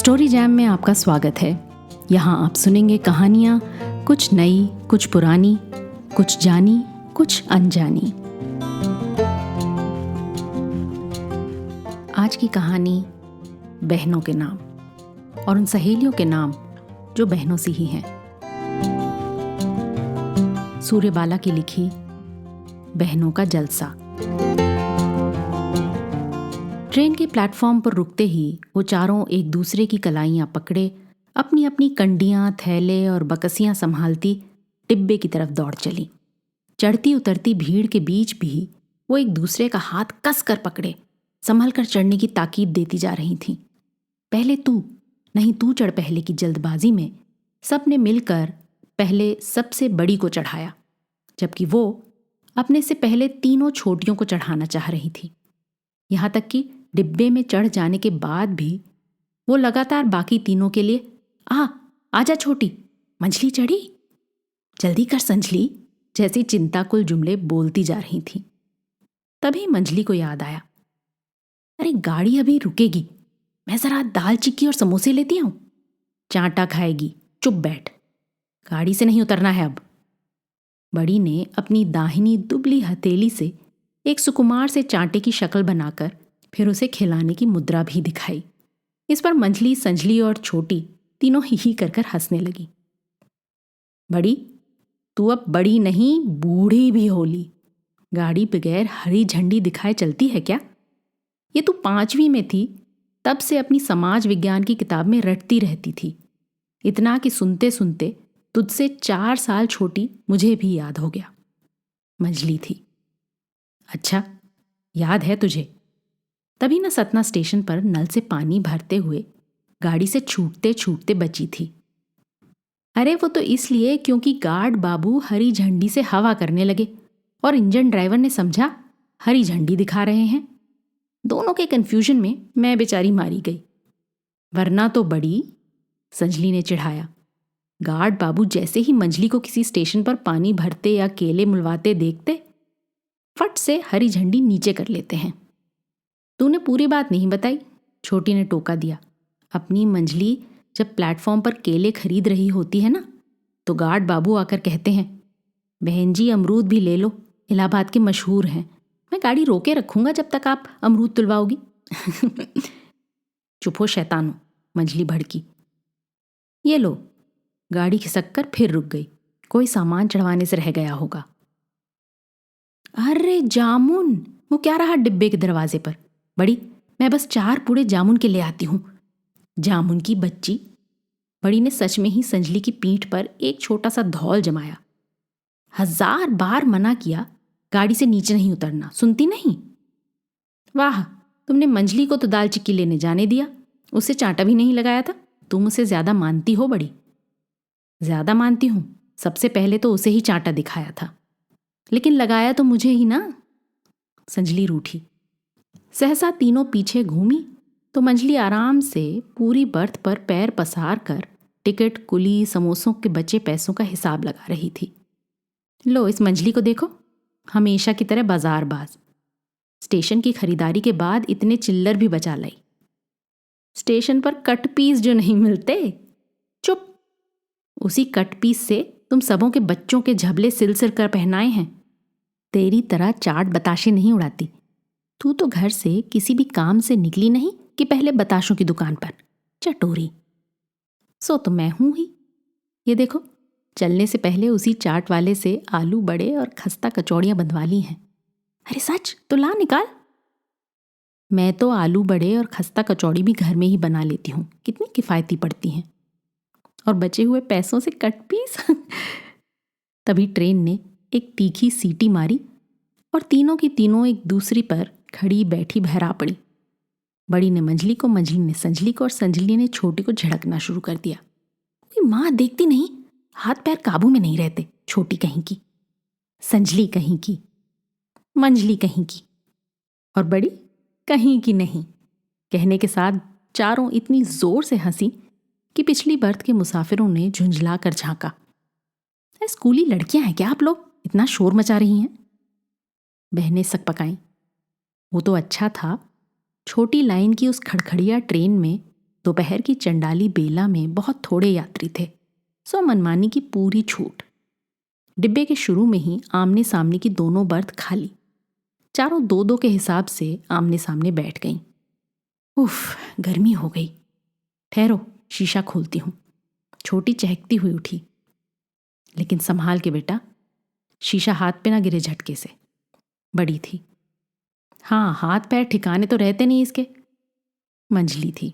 Story jam में आपका स्वागत है। यहाँ आप सुनेंगे कहानियाँ, कुछ नई, कुछ पुरानी, कुछ जानी, कुछ अनजानी। आज की कहानी बहनों के नाम और उन सहेलियों के नाम जो बहनों सी ही हैं। सूर्यबाला की लिखी बहनों का जलसा। ट्रेन के प्लेटफॉर्म पर रुकते ही वो चारों एक दूसरे की कलाइयाँ पकड़े अपनी अपनी कंडियाँ, थैले और बकसियाँ संभालती डिब्बे की तरफ दौड़ चली। चढ़ती उतरती भीड़ के बीच भी वो एक दूसरे का हाथ कस कर पकड़े संभल कर चढ़ने की ताकीद देती जा रही थीं। पहले तू, नहीं तू चढ़ पहले की जल्दबाजी में सब ने मिलकर पहले सबसे बड़ी को चढ़ाया, जबकि वो अपने से पहले तीनों छोटियों को चढ़ाना चाह रही थी। यहाँ तक कि डिब्बे में चढ़ जाने के बाद भी वो लगातार बाकी तीनों के लिए आजा छोटी, मंझली चढ़ी, जल्दी कर संझली जैसी चिंताकुल जुमले बोलती जा रही थी। तभी मंझली को याद आया, अरे गाड़ी अभी रुकेगी, मैं जरा दाल चिक्की और समोसे लेती आऊं। चांटा खाएगी, चुप बैठ, गाड़ी से नहीं उतरना है अब। बड़ी ने अपनी दाहिनी दुबली हथेली से एक सुकुमार से चांटे की शक्ल बनाकर फिर उसे खिलाने की मुद्रा भी दिखाई। इस पर मंझली, संझली और छोटी तीनों ही कर हंसने लगी। बड़ी, तू अब बड़ी नहीं बूढ़ी भी होली, गाड़ी बगैर हरी झंडी दिखाए चलती है क्या? ये तू 5वीं में थी तब से अपनी समाज विज्ञान की किताब में रटती रहती थी। इतना कि सुनते सुनते तुझसे 4 साल छोटी मुझे भी याद हो गया। मंझली थी। अच्छा, याद है तुझे? तभी न सतना स्टेशन पर नल से पानी भरते हुए गाड़ी से छूटते छूटते बची थी। अरे वो तो इसलिए क्योंकि गार्ड बाबू हरी झंडी से हवा करने लगे और इंजन ड्राइवर ने समझा हरी झंडी दिखा रहे हैं। दोनों के कंफ्यूजन में मैं बेचारी मारी गई। वरना तो बड़ी, संझली ने चिढ़ाया। गार्ड बाबू जैसे ही मंझली को किसी स्टेशन पर पानी भरते या केले मुलवाते देखते, फट से हरी झंडी नीचे कर लेते हैं। तूने पूरी बात नहीं बताई, छोटी ने टोका दिया। अपनी मंझली जब प्लेटफॉर्म पर केले खरीद रही होती है ना, तो गार्ड बाबू आकर कहते हैं, बहन जी अमरूद भी ले लो, इलाहाबाद के मशहूर हैं, मैं गाड़ी रोके रखूंगा जब तक आप अमरूद तुलवाओगी। चुप हो शैतानो, मंझली भड़की। ये लो, गाड़ी खिसक कर फिर रुक गई। कोई सामान चढ़वाने से रह गया होगा। अरे जामुन, वो क्या रहा डिब्बे के दरवाजे पर? बड़ी, मैं बस 4 पूड़े जामुन के ले आती हूँ। जामुन की बच्ची। बड़ी ने सच में ही संझली की पीठ पर एक छोटा सा धौल जमाया। 1000 बार मना किया गाड़ी से नीचे नहीं उतरना, सुनती नहीं। वाह, तुमने मंझली को तो दाल चिक्की लेने जाने दिया, उसे चांटा भी नहीं लगाया था। तुम उसे ज्यादा मानती हो बड़ी। ज्यादा मानती हूं, सबसे पहले तो उसे ही चांटा दिखाया था, लेकिन लगाया तो मुझे ही ना। संझली रूठी। सहसा तीनों पीछे घूमी तो मंझली आराम से पूरी बर्थ पर पैर पसार कर टिकट, कुली, समोसों के बचे पैसों का हिसाब लगा रही थी। लो इस मंझली को देखो, हमेशा की तरह बाजारबाज। स्टेशन की खरीदारी के बाद इतने चिल्लर भी बचा लाई। स्टेशन पर कट पीस जो नहीं मिलते, चुप, उसी कट पीस से तुम सबों के बच्चों के झबले सिल कर पहनाए हैं। तेरी तरह चाट बताशे नहीं उड़ाती। तू तो घर से किसी भी काम से निकली नहीं कि पहले बताशों की दुकान पर। चटोरी। सो तो मैं हूं ही। ये देखो, चलने से पहले उसी चाट वाले से आलू बड़े और खस्ता कचौड़ियां बंधवा ली हैं। अरे सच तो ला निकाल। मैं तो आलू बड़े और खस्ता कचौड़ी भी घर में ही बना लेती हूँ, कितनी किफ़ायती पड़ती हैं। और बचे हुए पैसों से कट पीस। तभी ट्रेन ने एक तीखी सीटी मारी और तीनों की तीनों एक दूसरी पर खड़ी बैठी बहरा पड़ी। बड़ी ने मंझली को, मंझली ने संझली को और संझली ने छोटी को झड़कना शुरू कर दिया। कोई माँ देखती नहीं, हाथ पैर काबू में नहीं रहते। छोटी कहीं की, संझली कहीं की, मंझली कहीं की और बड़ी कहीं की नहीं। कहने के साथ चारों इतनी जोर से हंसी कि पिछली बर्थ के मुसाफिरों ने झुंझला कर झांका। स्कूली लड़कियां हैं क्या आप लोग, इतना शोर मचा रही हैं? बहनें सक पकाईं। वो तो अच्छा था, छोटी लाइन की उस खड़खड़िया ट्रेन में दोपहर की चंडाली बेला में बहुत थोड़े यात्री थे, सो मनमानी की पूरी छूट। डिब्बे के शुरू में ही आमने सामने की दोनों बर्थ खाली। चारों दो दो के हिसाब से आमने सामने बैठ गईं। उफ, गर्मी हो गई। ठहरो, शीशा खोलती हूँ। छोटी चहकती हुई उठी। लेकिन संभाल के बेटा, शीशा हाथ पे ना गिरे झटके से। बड़ी थी। हाँ, हाथ पैर ठिकाने तो रहते नहीं इसके। मंझली थी।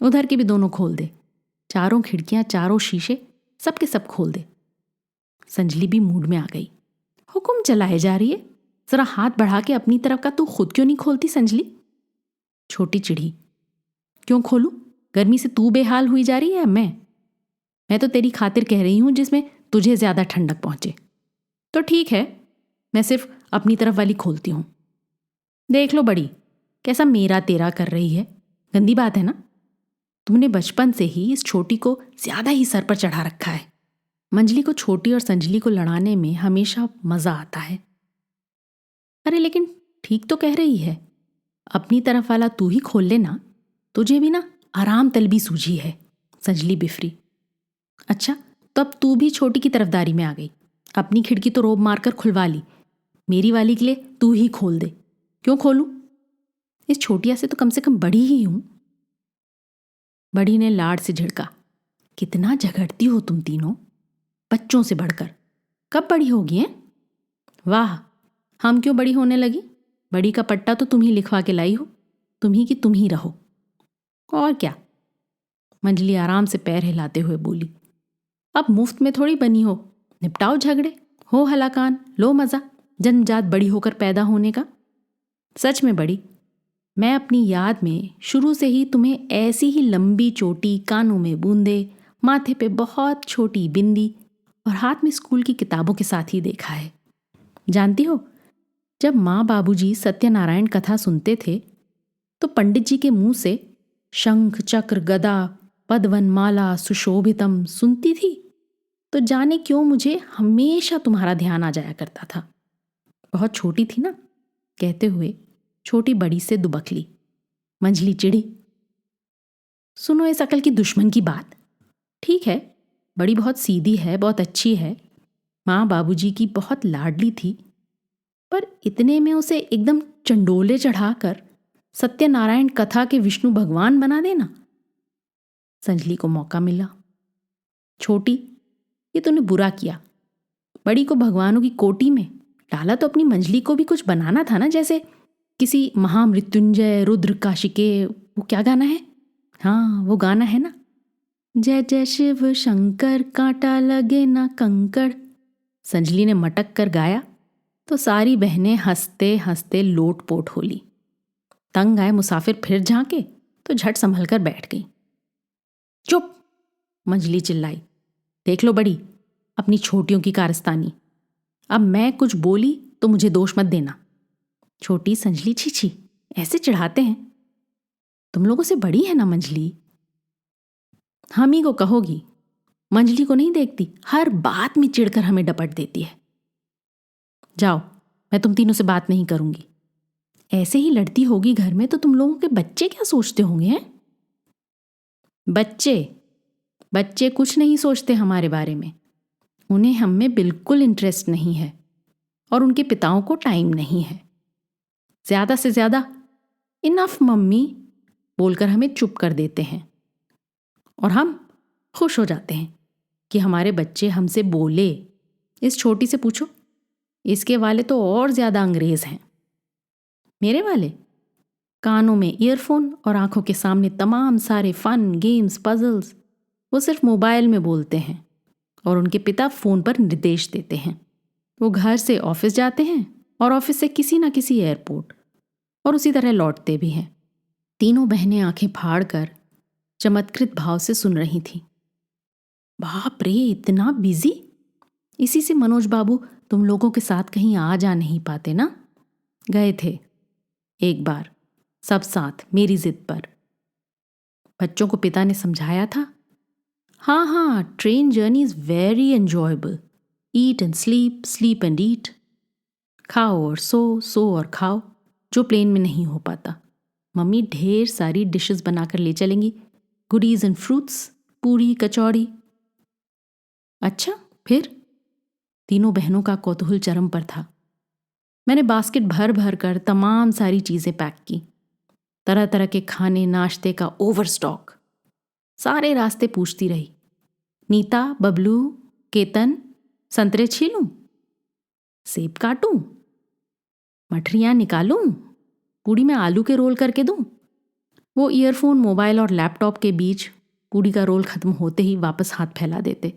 उधर की भी दोनों खोल दे। चारों खिड़कियां, चारों शीशे, सबके सब खोल दे। संजली भी मूड में आ गई। हुक्म चलाए जा रही है, जरा हाथ बढ़ा के अपनी तरफ का तू खुद क्यों नहीं खोलती संजली? छोटी चिढ़ी। क्यों खोलूं? गर्मी से तू बेहाल हुई जा रही है? मैं तो तेरी खातिर कह रही हूं, जिसमें तुझे ज्यादा ठंडक पहुंचे। तो ठीक है, मैं सिर्फ अपनी तरफ वाली खोलती हूं। देख लो बड़ी, कैसा मेरा तेरा कर रही है। गंदी बात है ना? तुमने बचपन से ही इस छोटी को ज्यादा ही सर पर चढ़ा रखा है। मंजली को छोटी और संजली को लड़ाने में हमेशा मजा आता है। अरे लेकिन ठीक तो कह रही है। अपनी तरफ वाला तू ही खोल लेना। तुझे भी ना आराम तलबी सूझी है। संजली बिफरी। अच्छा, तो अब तू भी छोटी की तरफदारी में आ गई। अपनी खिड़की तो रोब मारकर खुलवा ली, मेरी वाली के लिए तू ही खोल दे। क्यों खोलूं? इस छोटिया से तो कम से कम बड़ी ही हूं। बड़ी ने लाड से झिड़का। कितना झगड़ती हो तुम तीनों, बच्चों से बढ़कर। कब बड़ी होगी हैं? वाह, हम क्यों बड़ी होने लगी? बड़ी का पट्टा तो तुम ही लिखवा के लाई हो। तुम ही की तुम ही रहो। और क्या? मंजली आराम से पैर हिलाते हुए बोली। अब मुफ्त में थोड़ी बनी हो, निपटाओ झगड़े, हो हलाकान, लो मजा, जन्मजात बड़ी होकर पैदा होने का। सच में बड़ी, मैं अपनी याद में शुरू से ही तुम्हें ऐसी ही लंबी चोटी, कानों में बूंदे, माथे पे बहुत छोटी बिंदी और हाथ में स्कूल की किताबों के साथ ही देखा है। जानती हो, जब माँ बाबूजी सत्यनारायण कथा सुनते थे तो पंडित जी के मुंह से शंख चक्र गदा पदवन माला सुशोभितम सुनती थी, तो जाने क्यों मुझे हमेशा तुम्हारा ध्यान आ जाया करता था। बहुत छोटी थी ना, कहते हुए छोटी बड़ी से दुबकली। मंझली चिढ़ी। सुनो इस अकल की दुश्मन की बात। ठीक है, बड़ी बहुत सीधी है, बहुत अच्छी है, माँ बाबूजी की बहुत लाडली थी, पर इतने में उसे एकदम चंडोले चढ़ाकर सत्यनारायण कथा के विष्णु भगवान बना देना। संजली को मौका मिला। छोटी, ये तूने बुरा किया। बड़ी को भगवानों की कोटी में डाला तो अपनी मंजली को भी कुछ बनाना था ना, जैसे किसी महामृत्युंजय रुद्र काशिके, वो क्या गाना है? हाँ, वो गाना है ना, जय जय शिव शंकर कांटा लगे ना कंकड़। संजली ने मटक कर गाया तो सारी बहनें हंसते हंसते लोटपोट होली। तंग आए मुसाफिर फिर झांके तो झट संभल कर बैठ गई। चुप! मंजली चिल्लाई। देख लो बड़ी, अपनी छोटियों की कारस्तानी। अब मैं कुछ बोली तो मुझे दोष मत देना। छोटी संजली, छी छी, ऐसे चिढ़ाते हैं। तुम लोगों से बड़ी है ना मंजली। हम ही को कहोगी, मंजली को नहीं देखती, हर बात में चिढ़कर हमें डपट देती है। जाओ, मैं तुम तीनों से बात नहीं करूंगी। ऐसे ही लड़ती होगी घर में तो तुम लोगों के बच्चे क्या सोचते होंगे हैं? बच्चे कुछ नहीं सोचते हमारे बारे में। उन्हें हम में बिल्कुल इंटरेस्ट नहीं है और उनके पिताओं को टाइम नहीं है। ज्यादा से ज्यादा इनफ मम्मी बोलकर हमें चुप कर देते हैं और हम खुश हो जाते हैं कि हमारे बच्चे हमसे बोले। इस छोटी से पूछो, इसके वाले तो और ज्यादा अंग्रेज हैं। मेरे वाले कानों में ईयरफोन और आंखों के सामने तमाम सारे फन, गेम्स, पजल्स। वो सिर्फ मोबाइल में बोलते हैं और उनके पिता फोन पर निर्देश देते हैं। वो घर से ऑफिस जाते हैं और ऑफिस से किसी ना किसी एयरपोर्ट, और उसी तरह लौटते भी हैं। तीनों बहनें आंखें फाड़ कर चमत्कृत भाव से सुन रही थीं। बाप रे, इतना बिजी! इसी से मनोज बाबू तुम लोगों के साथ कहीं आ जा नहीं पाते ना। गए थे एक बार सब साथ मेरी जिद पर। बच्चों को पिता ने समझाया था, हाँ, train journey is very enjoyable. Eat and sleep, sleep and eat. खाओ और सो, सो और खाओ, जो प्लेन में नहीं हो पाता। मम्मी ढेर सारी डिशेस बनाकर ले चलेंगी, गुडीज एंड फ्रूट्स, पूरी कचौड़ी। अच्छा, फिर? तीनों बहनों का कौतूहल चरम पर था। मैंने बास्केट भर भर कर तमाम सारी चीजें पैक की, तरह तरह के खाने नाश्ते का ओवर स्टॉक। सारे रास्ते पूछती रही, नीता, बबलू, केतन, संतरे छीलूं, सेब काटूं, मठरियाँ निकालूं, पूड़ी में आलू के रोल करके दूं। वो ईयरफोन, मोबाइल और लैपटॉप के बीच पूड़ी का रोल खत्म होते ही वापस हाथ फैला देते।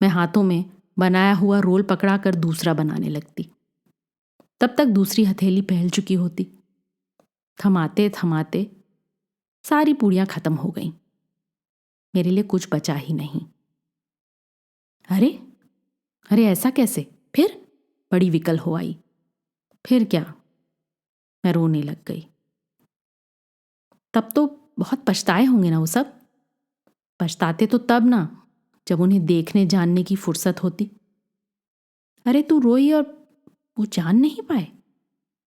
मैं हाथों में बनाया हुआ रोल पकड़ा कर दूसरा बनाने लगती। तब तक दूसरी हथेली फैल चुकी होती। थमाते थमाते सारी पूड़ियाँ खत्म हो गईं। मेरे लिए कुछ बचा ही नहीं। अरे अरे, ऐसा कैसे? फिर? बड़ी विकल हो आई। फिर क्या? मैं रोने लग गई। तब तो बहुत पछताए होंगे ना वो सब। पछताते तो तब ना, जब उन्हें देखने जानने की फुर्सत होती। अरे तू रोई और वो जान नहीं पाए?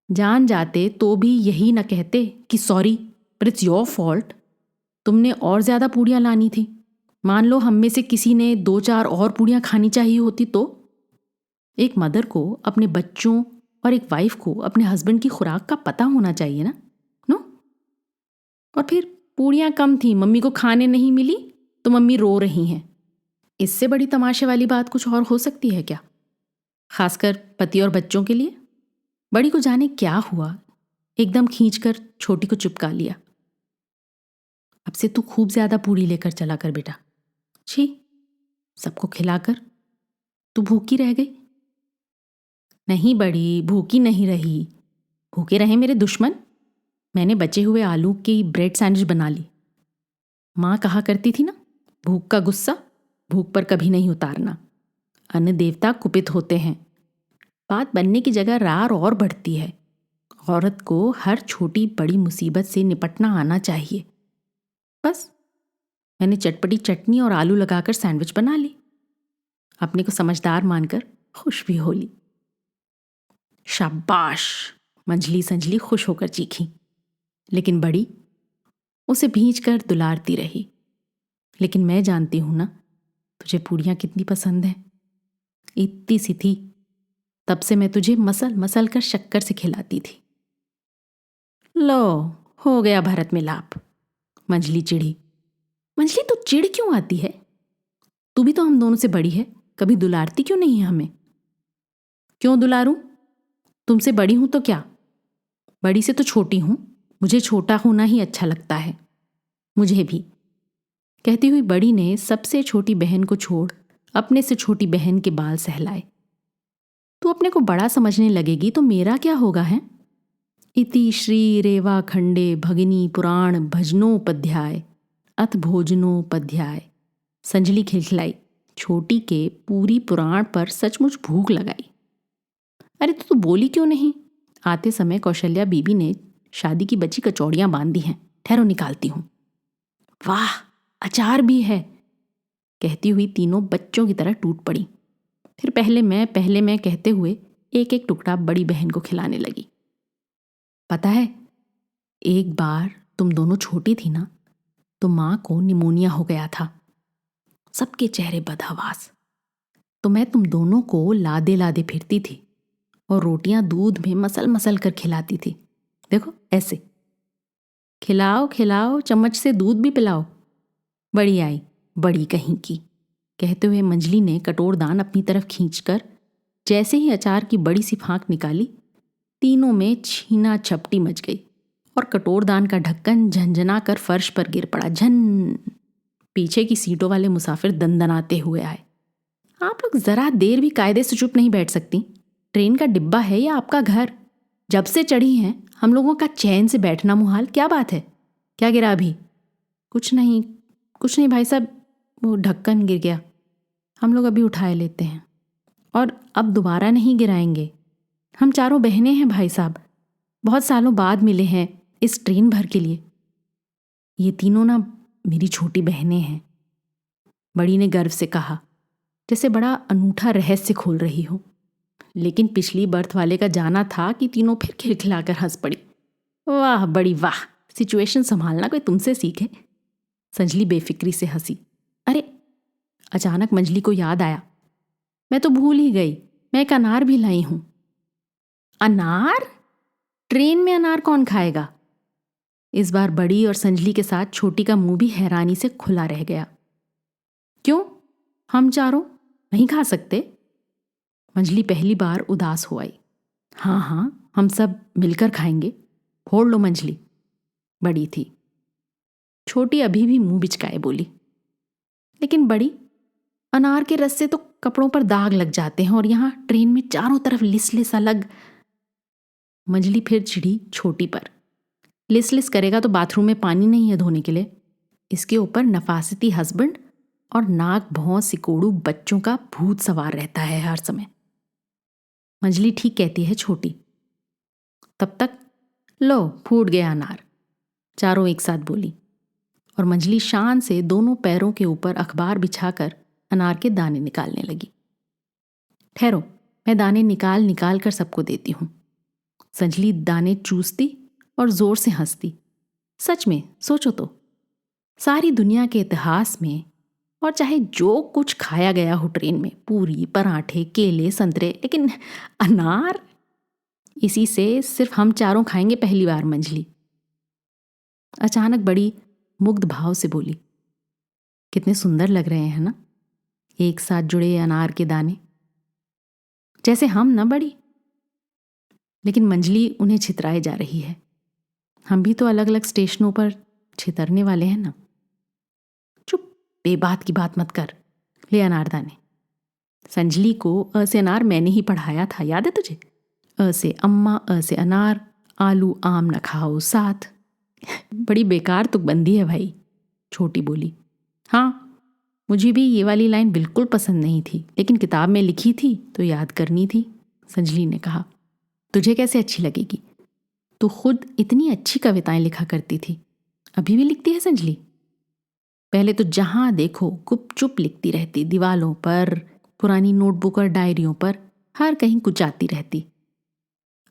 जान जाते तो भी यही न कहते कि सॉरी, पर इट्स योर फॉल्ट। तुमने और ज्यादा पूड़ियाँ लानी थी। मान लो हम में से किसी ने 2-4 और पूड़ियाँ खानी चाहिए होती तो? एक मदर को अपने बच्चों और एक वाइफ को अपने हस्बैंड की खुराक का पता होना चाहिए ना, नो? और फिर पूड़ियाँ कम थी, मम्मी को खाने नहीं मिली तो मम्मी रो रही हैं। इससे बड़ी तमाशे वाली बात कुछ और हो सकती है क्या? खासकर पति और बच्चों के लिए। बड़ी को जाने क्या हुआ, एकदम खींचकर छोटी को चिपका लिया। अब से तू खूब ज्यादा पूड़ी लेकर चला कर बेटा। छी, सबको खिलाकर तू भूखी रह गई। नहीं बड़ी, भूखी नहीं रही। भूखे रहे मेरे दुश्मन। मैंने बचे हुए आलू की ब्रेड सैंडविच बना ली। माँ कहा करती थी ना, भूख का गुस्सा भूख पर कभी नहीं उतारना, अन्न देवता कुपित होते हैं। बात बनने की जगह रार और बढ़ती है। औरत को हर छोटी बड़ी मुसीबत से निपटना आना चाहिए। बस मैंने चटपटी चटनी और आलू लगाकर सैंडविच बना ली। अपने को समझदार मानकर खुश भी हो ली। शाबाश, मंझली संजली खुश होकर चीखी। लेकिन बड़ी उसे भींच कर दुलारती रही। लेकिन मैं जानती हूं ना तुझे पूड़ियाँ कितनी पसंद है। इतनी सी थी, तब से मैं तुझे मसल मसल कर शक्कर से खिलाती थी। लो, हो गया भरत मिलाप। मंझली चिढ़ी। मंझली तू चिढ़ क्यों आती है? तू भी तो हम दोनों से बड़ी है, कभी दुलारती क्यों नहीं है हमें? क्यों दुलारूं? तुमसे बड़ी हूं तो क्या? बड़ी से तो छोटी हूं, मुझे छोटा होना ही अच्छा लगता है। मुझे भी। कहती हुई बड़ी ने सबसे छोटी बहन को छोड़ अपने से छोटी बहन के बाल सहलाए। तू अपने को बड़ा समझने लगेगी तो मेरा क्या होगा है? इति श्री रेवा खंडे भगिनी पुराण भजनोपाध्याय अथ भोजनोपाध्याय। संजली खिलखिलाई। छोटी के पूरी पुराण पर सचमुच भूख लगाई। अरे तो तू बोली क्यों नहीं? आते समय कौशल्या बीबी ने शादी की बची कचौड़ियां बांध दी हैं, ठहरो निकालती हूं। वाह, अचार भी है, कहती हुई तीनों बच्चों की तरह टूट पड़ी। फिर पहले मैं कहते हुए एक एक टुकड़ा बड़ी बहन को खिलाने लगी। पता है, एक बार तुम दोनों छोटी थी ना, तो माँ को निमोनिया हो गया था। सबके चेहरे बदहवास। तो मैं तुम दोनों को लादे लादे फिरती थी और रोटियां दूध में मसल मसल कर खिलाती थी। देखो ऐसे, खिलाओ खिलाओ, चम्मच से दूध भी पिलाओ। बड़ी आई, बड़ी कहीं की, कहते हुए मंजली ने कटोरदान अपनी तरफ खींचकर जैसे ही अचार की बड़ी सी फांक निकाली, तीनों में छीना झपटी मच गई और कटोरदान का ढक्कन झंझना कर फर्श पर गिर पड़ा। झन। पीछे की सीटों वाले मुसाफिर दंदनाते हुए आए। आप लोग जरा देर भी कायदे से चुप नहीं बैठ सकती? ट्रेन का डिब्बा है या आपका घर? जब से चढ़ी हैं हम लोगों का चैन से बैठना मुहाल। क्या बात है? क्या गिरा अभी? कुछ नहीं भाई साहब, वो ढक्कन गिर गया। हम लोग अभी उठाए लेते हैं और अब दोबारा नहीं गिराएंगे। हम चारों बहनें हैं भाई साहब, बहुत सालों बाद मिले हैं इस ट्रेन भर के लिए। ये तीनों ना मेरी छोटी बहनें हैं, बड़ी ने गर्व से कहा, जैसे बड़ा अनूठा रहस्य खोल रही हो। लेकिन पिछली बर्थ वाले का जाना था कि तीनों फिर खिलखिलाकर हंस पड़ी वाह बड़ी वाह, सिचुएशन संभालना कोई तुमसे सीखे। संजली बेफिक्री से हंसी। अरे, अचानक मंजली को याद आया, मैं तो भूल ही गई, मैं एक अनार भी लाई हूं। अनार? ट्रेन में अनार कौन खाएगा? इस बार बड़ी और संजली के साथ छोटी का मुंह भी हैरानी से खुला रह गया। क्यों, हम चारों नहीं खा सकते? मंजली पहली बार उदास हो आई। हाँ हाँ, हम सब मिलकर खाएंगे, फोड़ लो मंजली। बड़ी थी। छोटी अभी भी मुंह बिचकाए बोली, लेकिन बड़ी, अनार के रस से तो कपड़ों पर दाग लग जाते हैं और यहां ट्रेन में चारों तरफ लिस लिस अलग। मंजली फिर चिढ़ी छोटी पर। लिस लिस करेगा तो बाथरूम में पानी नहीं है धोने के लिए। इसके ऊपर नफासती हस्बैंड और नाक भौं सिकोड़ू बच्चों का भूत सवार रहता है हर समय। मंजली ठीक कहती है छोटी। तब तक लो फूट गया अनार, चारों एक साथ बोली, और मंजली शान से दोनों पैरों के ऊपर अखबार बिछाकर अनार के दाने निकालने लगी। ठहरो, मैं दाने निकाल निकाल कर सबको देती हूं। संजली दाने चूसती और जोर से हंसती। सच में सोचो तो, सारी दुनिया के इतिहास में और चाहे जो कुछ खाया गया हो ट्रेन में, पूरी, पराठे, केले, संतरे, लेकिन अनार, इसी से सिर्फ हम चारों खाएंगे पहली बार। मंजली अचानक बड़ी मुग्ध भाव से बोली, कितने सुंदर लग रहे हैं ना एक साथ जुड़े अनार के दाने, जैसे हम ना बड़ी। लेकिन मंजली उन्हें छितराए जा रही है। हम भी तो अलग अलग स्टेशनों पर छितरने वाले हैं ना। चुप, बेबात की बात मत कर, ले अनारदाने। संजली को अ से अनार मैंने ही पढ़ाया था, याद है तुझे? अ से अम्मा, अ से अनार, आलू आम न खाओ साथ। बड़ी बेकार तुकबंदी है भाई, छोटी बोली। हाँ, मुझे भी ये वाली लाइन बिल्कुल पसंद नहीं थी, लेकिन किताब में लिखी थी तो याद करनी थी। संजली ने कहा। तुझे कैसे अच्छी लगेगी? तू खुद इतनी अच्छी कविताएं लिखा करती थी। अभी भी लिखती है संजली? पहले तो जहां देखो गुपचुप लिखती रहती, दीवालों पर, पुरानी नोटबुक और डायरियों पर, हर कहीं कुचाती रहती।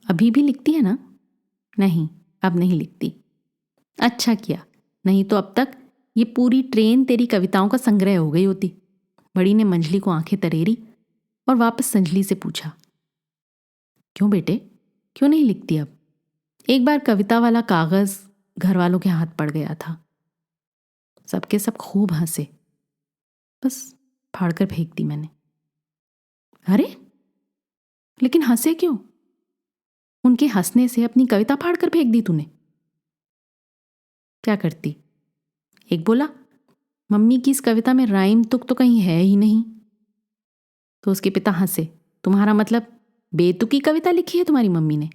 अभी भी लिखती है ना? नहीं, अब नहीं लिखती। अच्छा किया, नहीं तो अब तक ये पूरी ट्रेन तेरी कविताओं का संग्रह हो गई होती। बड़ी ने मंजली को आंखें तरेरी और वापस संजली से पूछा, क्यों बेटे, क्यों नहीं लिखती अब? एक बार कविता वाला कागज घर वालों के हाथ पड़ गया था। सबके सब खूब हंसे, बस फाड़कर फेंक दी मैंने। अरे, लेकिन हंसे क्यों? उनके हंसने से अपनी कविता फाड़कर फेंक दी तूने? क्या करती? एक बोला, मम्मी की इस कविता में राइम तुक तो कहीं है ही नहीं। तो उसके पिता हंसे, तुम्हारा मतलब बेतुकी कविता लिखी है तुम्हारी मम्मी ने?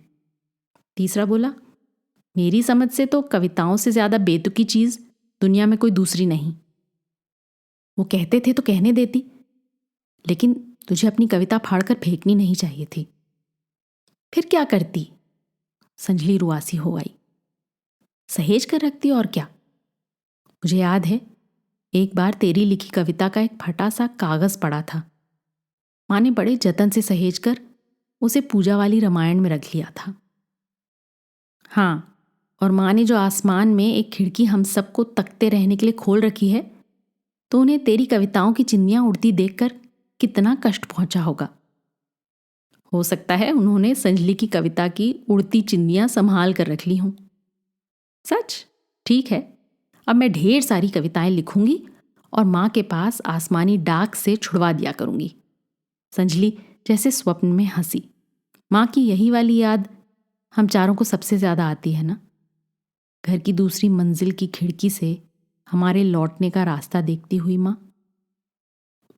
तीसरा बोला, मेरी समझ से तो कविताओं से ज्यादा बेतुकी चीज दुनिया में कोई दूसरी नहीं। वो कहते थे तो कहने देती, लेकिन तुझे अपनी कविता फाड़कर फेंकनी नहीं चाहिए थी। फिर क्या करती? संजली रुआसी हो आई। सहेज कर रखती और क्या। मुझे याद है, एक बार तेरी लिखी कविता का एक फटा सा कागज पड़ा था। माँ ने बड़े जतन से सहेज कर उसे पूजा वाली रामायण में रख लिया था। हाँ, और माँ ने जो आसमान में एक खिड़की हम सबको तकते रहने के लिए खोल रखी है, तो उन्हें तेरी कविताओं की चिन्नियां उड़ती देखकर कितना कष्ट पहुंचा होगा। हो सकता है उन्होंने संजली की कविता की उड़ती चिन्नियां संभाल कर रख ली हों। सच? ठीक है, अब मैं ढेर सारी कविताएं लिखूंगी और माँ के पास आसमानी डाक से छुड़वा दिया करूंगी। संजली जैसे स्वप्न में हंसी। माँ की यही वाली याद हम चारों को सबसे ज्यादा आती है ना। घर की दूसरी मंजिल की खिड़की से हमारे लौटने का रास्ता देखती हुई माँ।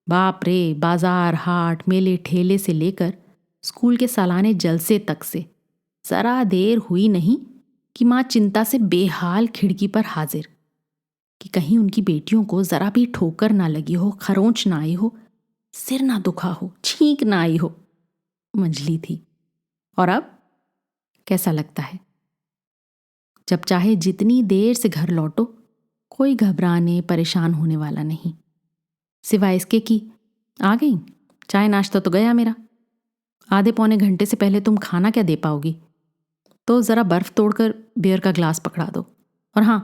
बाप रे, बाजार, हाट, मेले, ठेले से लेकर स्कूल के सालाने जलसे तक से जरा देर हुई नहीं कि माँ चिंता से बेहाल खिड़की पर हाजिर, कि कहीं उनकी बेटियों को जरा भी ठोकर ना लगी हो, खरोंच ना आई हो, सिर ना दुखा हो, छींक ना आई हो। मंजली थी। और अब कैसा लगता है? जब चाहे जितनी देर से घर लौटो, कोई घबराने परेशान होने वाला नहीं, सिवाय इसके कि आ गई, चाय नाश्ता तो गया मेरा, आधे पौने घंटे से पहले तुम खाना क्या दे पाओगी? तो ज़रा बर्फ़ तोड़कर बियर का ग्लास पकड़ा दो। और हाँ,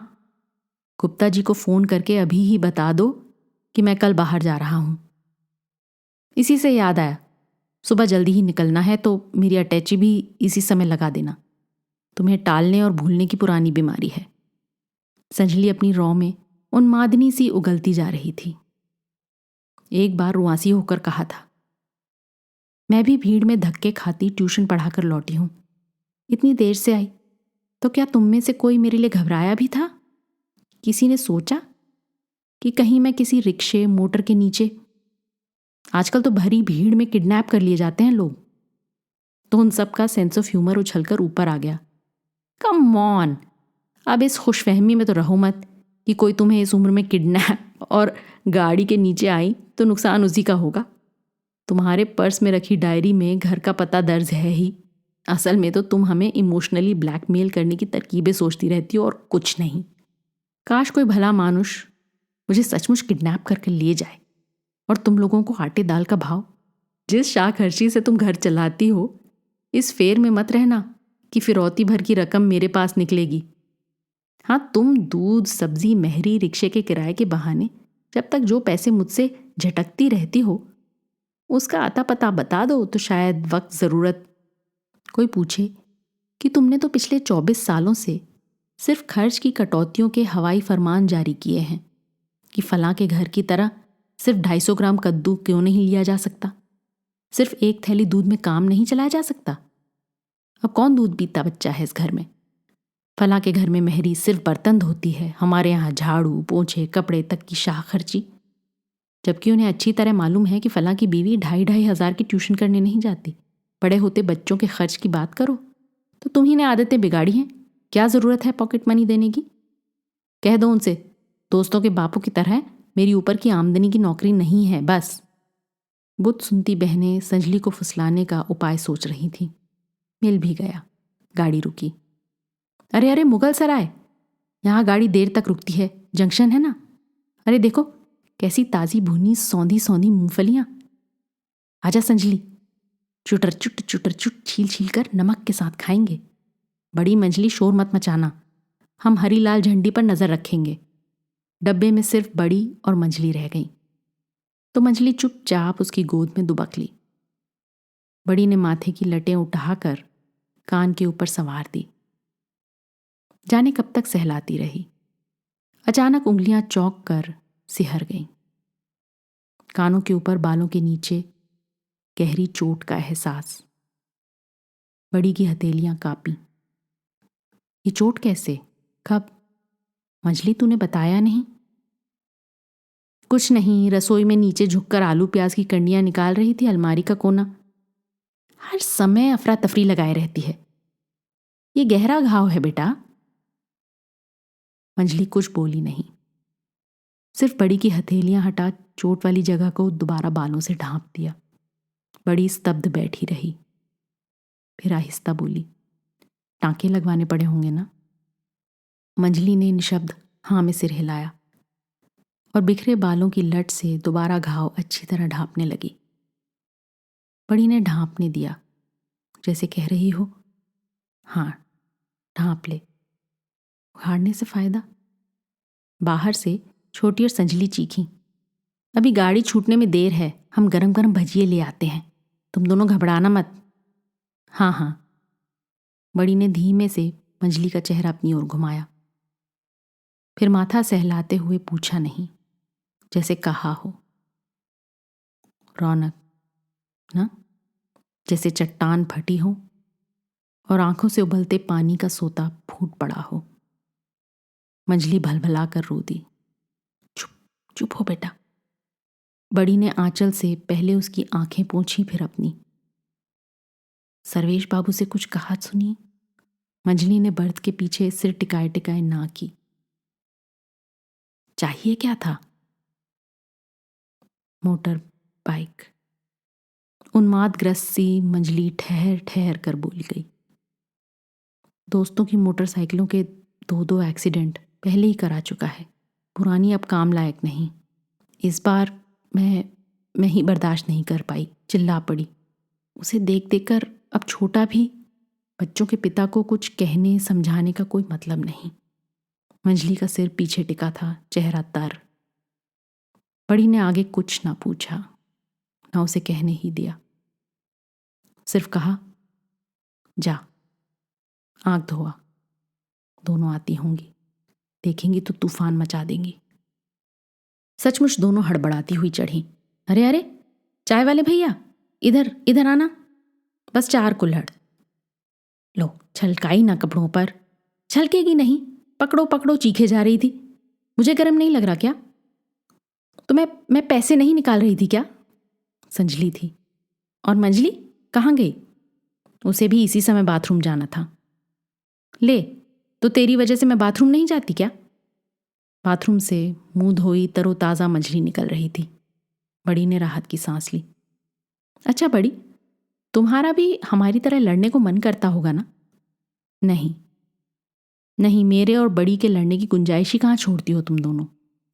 गुप्ता जी को फ़ोन करके अभी ही बता दो कि मैं कल बाहर जा रहा हूँ। इसी से याद आया, सुबह जल्दी ही निकलना है तो मेरी अटैची भी इसी समय लगा देना। तुम्हें टालने और भूलने की पुरानी बीमारी है। संजली अपनी रौ में उन्मादनी सी उगलती जा रही थी। एक बार रुआसी होकर कहा था, मैं भी भीड़ में धक्के खाती ट्यूशन पढ़ाकर लौटी हूं। इतनी देर से आई तो क्या तुम में से कोई मेरे लिए घबराया भी था? किसी ने सोचा कि कहीं मैं किसी रिक्शे मोटर के नीचे, आजकल तो भरी भीड़ में किडनैप कर लिए जाते हैं लोग। तो उन सब का सेंस ऑफ ह्यूमर उछलकर ऊपर आ गया। कम ऑन, अब इस खुशफहमी में तो रहो मत कि कोई तुम्हें इस उम्र में किडनैप और गाड़ी के नीचे आई तो नुकसान उसी का होगा। तुम्हारे पर्स में रखी डायरी में घर का पता दर्ज है ही। असल में तो तुम हमें इमोशनली ब्लैकमेल करने की तरकीबें सोचती रहती हो और कुछ नहीं। काश कोई भला मानुष मुझे सचमुच किडनैप करके ले जाए और तुम लोगों को आटे दाल का भाव, जिस शाह खर्ची से तुम घर चलाती हो, इस फेर में मत रहना कि फिरौती भर की रकम मेरे पास निकलेगी। हाँ, तुम दूध सब्जी मेहरी रिक्शे के किराए के बहाने जब तक जो पैसे मुझसे झटकती रहती हो उसका आता पता बता दो तो शायद वक्त ज़रूरत कोई पूछे कि तुमने तो पिछले 24 सालों से सिर्फ खर्च की कटौतियों के हवाई फरमान जारी किए हैं कि फलां के घर की तरह सिर्फ 250 ग्राम कद्दू क्यों नहीं लिया जा सकता, सिर्फ एक थैली दूध में काम नहीं चलाया जा सकता। अब कौन दूध पीता बच्चा है इस घर में? फलां के घर में मेहरी सिर्फ बर्तन धोती है, हमारे यहाँ झाड़ू पोंछे कपड़े तक की शाह खर्ची। जबकि उन्हें अच्छी तरह मालूम है कि फलां की बीवी 2,500 की ट्यूशन करने नहीं जाती। बड़े होते बच्चों के खर्च की बात करो तो तुम्ही ने आदतें बिगाड़ी हैं। क्या ज़रूरत है पॉकेट मनी देने की? कह दो उनसे, दोस्तों के बापों की तरह मेरी ऊपर की आमदनी की नौकरी नहीं है, बस। बुत सुनती बहनें संजली को फुसलाने का उपाय सोच रही थीं। मिल भी गया। गाड़ी रुकी। अरे अरे, मुगल सराय, यहाँ गाड़ी देर तक रुकती है, जंक्शन है ना। अरे देखो कैसी ताज़ी भुनी सौंधी सौंधी मूंगफलियाँ। आजा संजली, चुटर चुट छील छील कर नमक के साथ खाएंगे। बड़ी मंजली, शोर मत मचाना, हम हरीलाल झंडी पर नजर रखेंगे। डब्बे में सिर्फ बड़ी और मंजली रह गई तो मंजली चुपचाप उसकी गोद में दुबक ली। बड़ी ने माथे की लटें उठाकर कान के ऊपर संवार दी। जाने कब तक सहलाती रही। अचानक उंगलियां चौंक कर सिहर गईं। कानों के ऊपर बालों के नीचे गहरी चोट का एहसास। बड़ी की हथेलियां कांपी। ये चोट कैसे? कब? मंजली, तूने बताया नहीं? कुछ नहीं, रसोई में नीचे झुककर आलू प्याज की कंडियां निकाल रही थी, अलमारी का कोना। हर समय अफरा तफरी लगाए रहती है। ये गहरा घाव है बेटा। मंजली कुछ बोली नहीं, सिर्फ बड़ी की हथेलियां हटा चोट वाली जगह को दोबारा बालों से ढांप दिया। बड़ी स्तब्ध बैठी रही, फिर आहिस्ता बोली, टांके लगवाने पड़े होंगे ना? मंजली ने निशब्द हाँ में सिर हिलाया और बिखरे बालों की लट से दोबारा घाव अच्छी तरह ढांपने लगी। बड़ी ने ढांपने दिया, जैसे कह रही हो, हाँ ढांप ले, उखाड़ने से फायदा। बाहर से छोटी और संजली चीखी, अभी गाड़ी छूटने में देर है, हम गरम गरम भजिए ले आते हैं, तुम दोनों घबराना मत। हाँ हाँ। बड़ी ने धीमे से मंजली का चेहरा अपनी ओर घुमाया, फिर माथा सहलाते हुए पूछा नहीं, जैसे कहा हो, रौनक ना, जैसे चट्टान फटी हो और आंखों से उबलते पानी का सोता फूट पड़ा हो। मंजली भलभला कर रो दी। चुप चुप हो बेटा। बड़ी ने आंचल से पहले उसकी आंखें पोंछी, फिर अपनी। सर्वेश बाबू से कुछ कहा सुनिए? मंजली ने बर्थ के पीछे सिर टिकाए टिकाए ना की। चाहिए क्या था? Motor bike. उन्मादग्रस्त सी मंजली ठहर ठहर कर बोल गई। दोस्तों की मोटरसाइकिलों के 2 एक्सीडेंट पहले ही करा चुका है, पुरानी अब काम लायक नहीं। इस बार मैं ही बर्दाश्त नहीं कर पाई, चिल्ला पड़ी। उसे देख देख कर अब छोटा भी बच्चों के पिता को कुछ कहने समझाने का कोई मतलब नहीं। मंजली का सिर पीछे टिका था, चेहरा तर। बड़ी ने आगे कुछ ना पूछा, ना उसे कहने ही दिया। सिर्फ कहा, जा आंख धोआ, दोनों आती होंगी, देखेंगी तो तूफान मचा देंगी। सचमुच दोनों हड़बड़ाती हुई चढ़ी। अरे अरे, चाय वाले भैया, इधर इधर आना, बस 4 कुल्हड़। लो, छलकाई ना कपड़ों पर। छलकेगी नहीं, पकड़ो पकड़ो, चीखे जा रही थी। मुझे गर्म नहीं लग रहा क्या? तो मैं पैसे नहीं निकाल रही थी क्या? संजली थी। और मंजली कहाँ गई? उसे भी इसी समय बाथरूम जाना था। ले, तो तेरी वजह से मैं बाथरूम नहीं जाती क्या? बाथरूम से मुंह धोई तरोताज़ा मंजली निकल रही थी। बड़ी ने राहत की सांस ली। अच्छा बड़ी, तुम्हारा भी हमारी तरह लड़ने को मन करता होगा ना? नहीं नहीं, मेरे और बड़ी के लड़ने की गुंजाइश ही कहाँ छोड़ती हो तुम दोनों,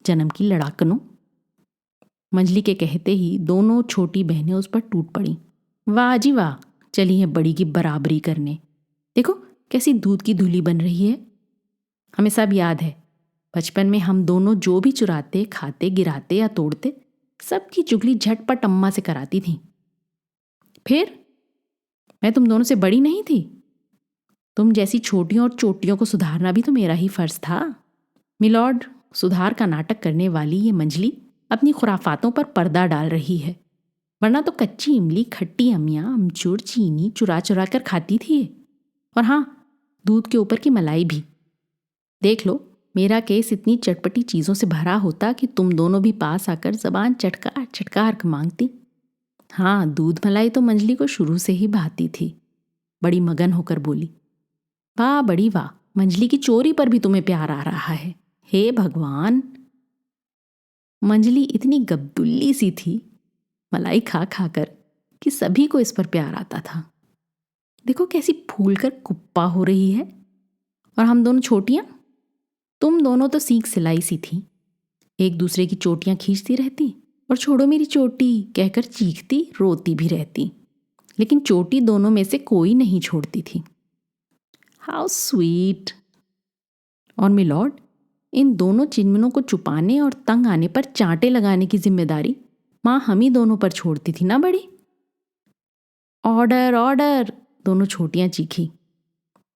जन्म की लड़ाकनों। मंजली के कहते ही दोनों छोटी बहनें उस पर टूट पड़ी। वाह जी वाह, चली है बड़ी की बराबरी करने। देखो कैसी दूध की धूली बन रही है। हमें सब याद है, बचपन में हम दोनों जो भी चुराते, खाते, गिराते या तोड़ते, सबकी चुगली झटपट अम्मा से कराती थी। फिर मैं तुम दोनों से बड़ी नहीं थी? तुम जैसी छोटियों और चोटियों को सुधारना भी तो मेरा ही फर्ज था। मिलॉर्ड, सुधार का नाटक करने वाली ये मंजली अपनी खुराफातों पर पर्दा डाल रही है, वरना तो कच्ची इमली, खट्टी अमियाँ, अमचूर, चीनी चुरा चुरा कर खाती थी। और हाँ, दूध के ऊपर की मलाई भी। देख लो, मेरा केस इतनी चटपटी चीज़ों से भरा होता कि तुम दोनों भी पास आकर जबान चटकार चटकार मांगती। हाँ, दूध मलाई तो मंजली को शुरू से ही भाती थी। बड़ी मगन होकर बोली, वाह बड़ी वाह, मंजली की चोरी पर भी तुम्हें प्यार आ रहा है। हे भगवान। मंजली इतनी गब्दुल्ली सी थी, मलाई खा खाकर, कि सभी को इस पर प्यार आता था। देखो कैसी फूलकर कुप्पा हो रही है। और हम दोनों छोटियां, तुम दोनों तो सीख सिलाई सी थी, एक दूसरे की चोटियां खींचती रहती और छोड़ो मेरी चोटी कहकर चीखती रोती भी रहती, लेकिन चोटी दोनों में से कोई नहीं छोड़ती थी। How sweet. और मिलॉर्ड, इन दोनों चिन्मनों को छुपाने और तंग आने पर चांटे लगाने की जिम्मेदारी माँ हम ही दोनों पर छोड़ती थी ना बड़ी। ऑर्डर ऑर्डर, दोनों छोटियां चीखी।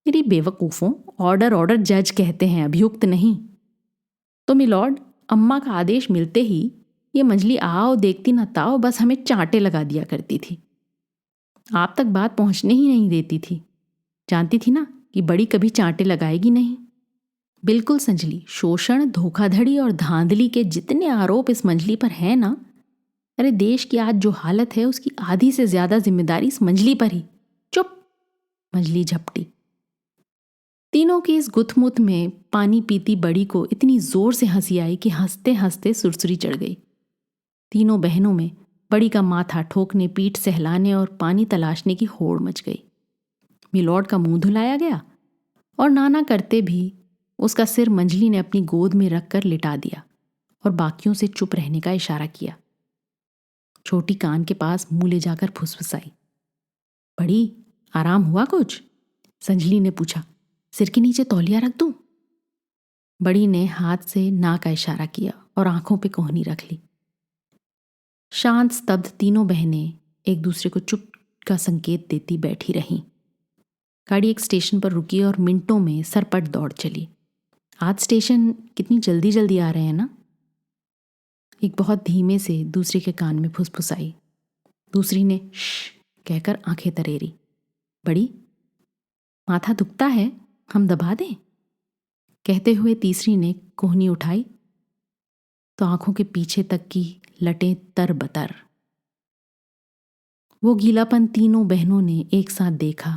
मेरी बेवकूफ़ों, ऑर्डर ऑर्डर जज कहते हैं, अभियुक्त नहीं। तो मिलॉर्ड, अम्मा का आदेश मिलते ही ये मंजली आओ देखती न ताओ बस हमें चांटे लगा दिया करती थी। आप तक बात पहुंचने ही नहीं देती थी। जानती थी ना कि बड़ी कभी चांटे लगाएगी नहीं। बिल्कुल संजली, शोषण, धोखाधड़ी और धांधली के जितने आरोप इस मंजली पर हैं ना, अरे देश की आज जो हालत है उसकी आधी से ज्यादा जिम्मेदारी इस मंजली पर ही। चुप। मंजली झपटी। तीनों की इस गुथमुथ में पानी पीती बड़ी को इतनी जोर से हंसी आई कि हंसते हंसते सुरसुरी चढ़ गई। तीनों बहनों में बड़ी का माथा ठोकने, पीठ सहलाने और पानी तलाशने की होड़ मच गई। मिलॉर्ड का मुंह धुलाया गया और नाना करते भी उसका सिर मंजली ने अपनी गोद में रखकर लिटा दिया और बाकियों से चुप रहने का इशारा किया। छोटी कान के पास मुंह ले जाकर फुसफुसाई, बड़ी आराम हुआ कुछ? संजली ने पूछा, सिर के नीचे तौलिया रख दूं? बड़ी ने हाथ से ना का इशारा किया और आंखों पे कोहनी रख ली। शांत स्तब्ध तीनों बहनें एक दूसरे को चुप का संकेत देती बैठी रहीं। गाड़ी एक स्टेशन पर रुकी और मिनटों में सरपट दौड़ चली। आज स्टेशन कितनी जल्दी जल्दी आ रहे हैं ना? एक बहुत धीमे से दूसरी के कान में फुसफुसाई। दूसरी ने श्श कहकर आंखें तरेरी। बड़ी, माथा दुखता है, हम दबा दें? कहते हुए तीसरी ने कोहनी उठाई तो आंखों के पीछे तक की लटें तरबतर। वो गीलापन तीनों बहनों ने एक साथ देखा